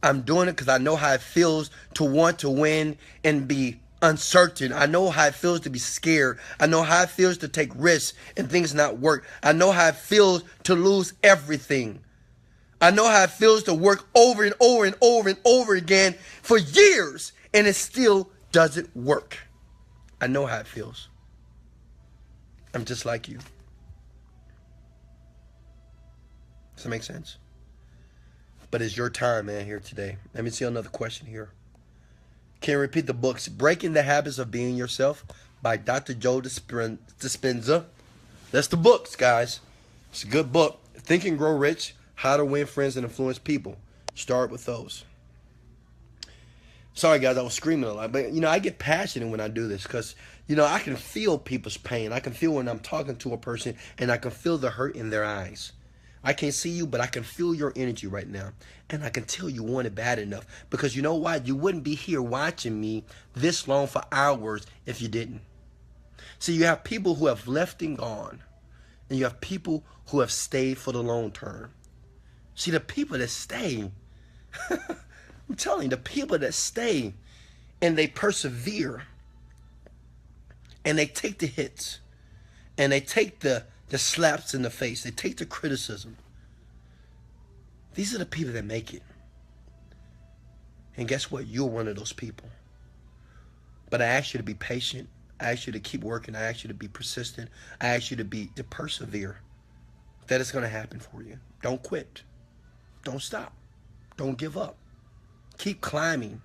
I'm doing it because I know how it feels to want to win and be uncertain. I know how it feels to be scared. I know how it feels to take risks and things not work. I know how it feels to lose everything. I know how it feels to work over and over and over and over again for years and it still doesn't work. I know how it feels. I'm just like you. Does that make sense? But it's your time, man, here today. Let me see another question here. Can you repeat the books? Breaking the Habits of Being Yourself by Dr. Joe Dispenza. That's the books, guys. It's a good book. Think and Grow Rich. How to Win Friends and Influence People. Start with those. Sorry, guys, I was screaming a lot. But, I get passionate when I do this because, I can feel people's pain. I can feel when I'm talking to a person and I can feel the hurt in their eyes. I can't see you, but I can feel your energy right now. And I can tell you want it bad enough. Because you know why? You wouldn't be here watching me this long for hours if you didn't. See, you have people who have left and gone. And you have people who have stayed for the long term. See, the people that stay, I'm telling you, the people that stay and they persevere and they take the hits and they take the slaps in the face, they take the criticism. These are the people that make it. And guess what? You're one of those people. But I ask you to be patient. I ask you to keep working. I ask you to be persistent. I ask you to persevere. That is going to happen for you. Don't quit. Don't stop. Don't give up. Keep climbing.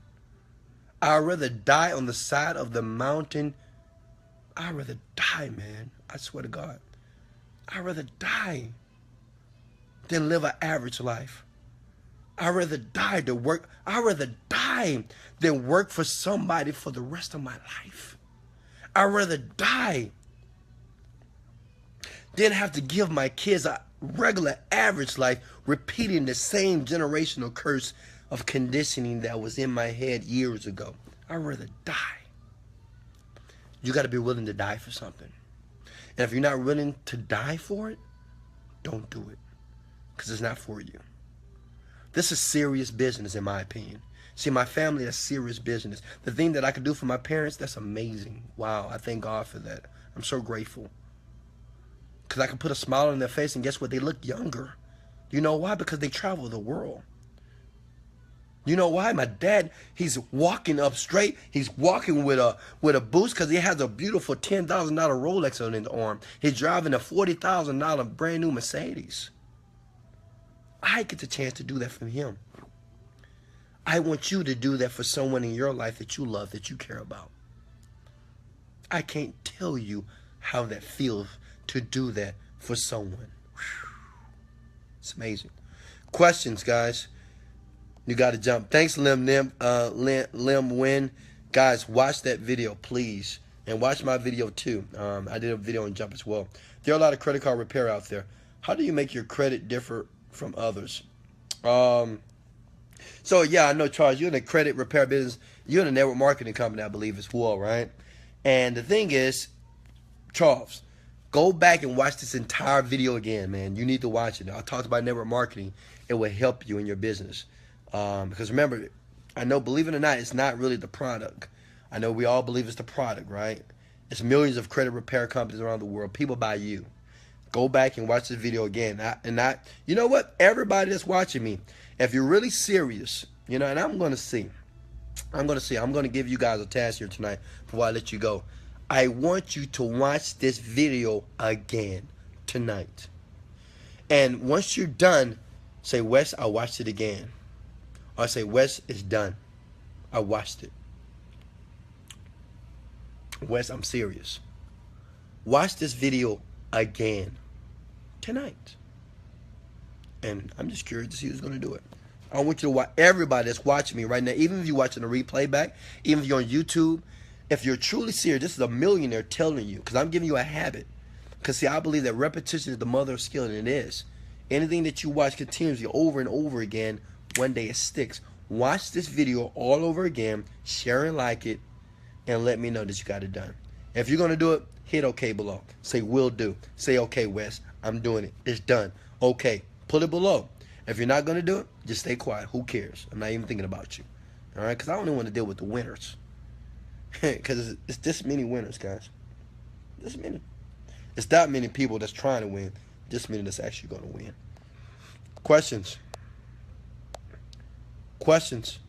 I'd rather die on the side of the mountain. I'd rather die, man. I swear to God. I'd rather die than live an average life. I'd rather die to work. I'd rather die than work for somebody for the rest of my life. I'd rather die than have to give my kids a regular average life repeating the same generational curse of conditioning that was in my head years ago. I'd rather die. You got to be willing to die for something. And if you're not willing to die for it, don't do it. Because it's not for you. This is serious business, in my opinion. See, my family, that's serious business. The thing that I could do for my parents, that's amazing. Wow, I thank God for that. I'm so grateful. Because I can put a smile on their face, and guess what? They look younger. You know why? Because they travel the world. You know why? My dad, he's walking up straight. He's walking with a boost because he has a beautiful $10,000 Rolex on his arm. He's driving a $40,000 brand new Mercedes. I get the chance to do that for him. I want you to do that for someone in your life that you love, that you care about. I can't tell you how that feels to do that for someone. It's amazing. Questions, guys? You got to jump. Thanks, Lim Win. Guys, watch that video, please. And watch my video, too. I did a video on jump as well. There are a lot of credit card repair out there. How do you make your credit differ from others? So yeah, I know, Charles, you're in the credit repair business. You're in a network marketing company, I believe, as well, right? And the thing is, Charles, go back and watch this entire video again, man. You need to watch it. I talked about network marketing. It will help you in your business. Because remember, I know, believe it or not, it's not really the product. I know we all believe it's the product, right? It's millions of credit repair companies around the world. People buy you. Go back and watch this video again. You know what? Everybody that's watching me, if you're really serious, and I'm going to see. I'm going to give you guys a task here tonight before I let you go. I want you to watch this video again tonight. And once you're done, say, Wes, I watched it again. Or say, Wes, it's done. I watched it. Wes, I'm serious. Watch this video again tonight. And I'm just curious to see who's going to do it. I want you to watch, everybody that's watching me right now, even if you're watching the replay back, even if you're on YouTube, if you're truly serious, this is a millionaire telling you, because I'm giving you a habit. Because, see, I believe that repetition is the mother of skill, and it is. Anything that you watch continuously over and over again, one day it sticks. Watch this video all over again, share and like it, and let me know that you got it done. If you're going to do it, hit OK below. Say, will do. Say, okay, Wes, I'm doing it. It's done. Okay. Put it below. If you're not going to do it, just stay quiet. Who cares? I'm not even thinking about you. All right? Because I don't even want to deal with the winners. Because it's this many winners, guys. This many. It's that many people that's trying to win. This many that's actually going to win. Questions? Questions?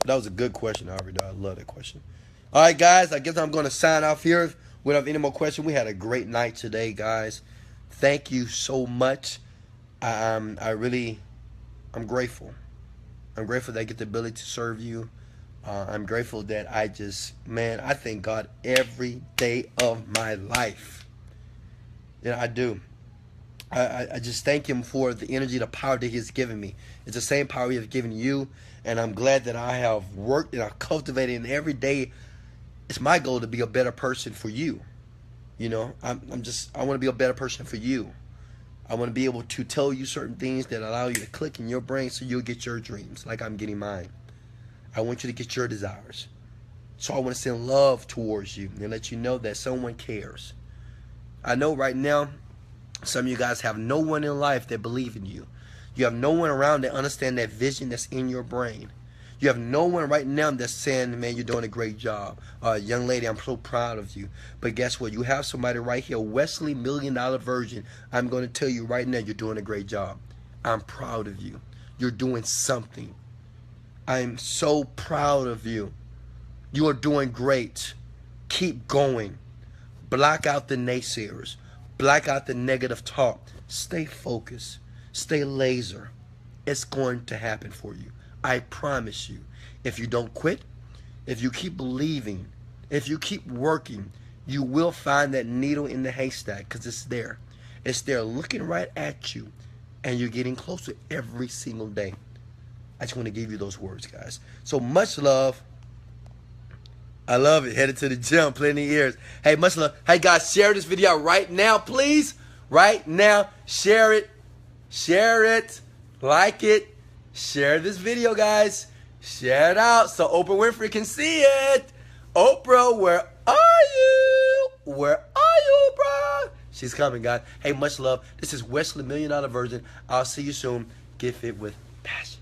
That was a good question, Aubrey. I love that question. All right, guys. I guess I'm going to sign off here. We don't have any more questions. We had a great night today, guys. Thank you so much. I'm grateful. I'm grateful that I get the ability to serve you. I'm grateful that I thank God every day of my life. I do. I just thank Him for the energy, the power that He has given me. It's the same power He has given you, and I'm glad that I have worked and I've cultivated, and every day it's my goal to be a better person for you. I want to be a better person for you. I want to be able to tell you certain things that allow you to click in your brain so you'll get your dreams like I'm getting mine. I want you to get your desires. So I want to send love towards you and let you know that someone cares. I know right now some of you guys have no one in life that believes in you. You have no one around that understands that vision that's in your brain. You have no one right now that's saying, man, you're doing a great job. Young lady, I'm so proud of you. But guess what? You have somebody right here, Wesley, $1 Million Virgin. I'm going to tell you right now, you're doing a great job. I'm proud of you. You're doing something. I'm so proud of you. You are doing great. Keep going. Block out the naysayers. Block out the negative talk. Stay focused. Stay laser. It's going to happen for you. I promise you. If you don't quit, if you keep believing, if you keep working, you will find that needle in the haystack, because it's there. It's there looking right at you, and you're getting closer every single day. I just want to give you those words, guys. So much love. I love it. Headed to the gym, plenty of ears. Hey, much love. Hey, guys, share this video right now, please. Right now. Share it. Share it. Like it. Share this video, guys. Share it out so Oprah Winfrey can see it. Oprah, where are you? Where are you, Oprah? She's coming, guys. Hey, much love. This is Wesley, $1 Million Virgin. I'll see you soon. Get fit with passion.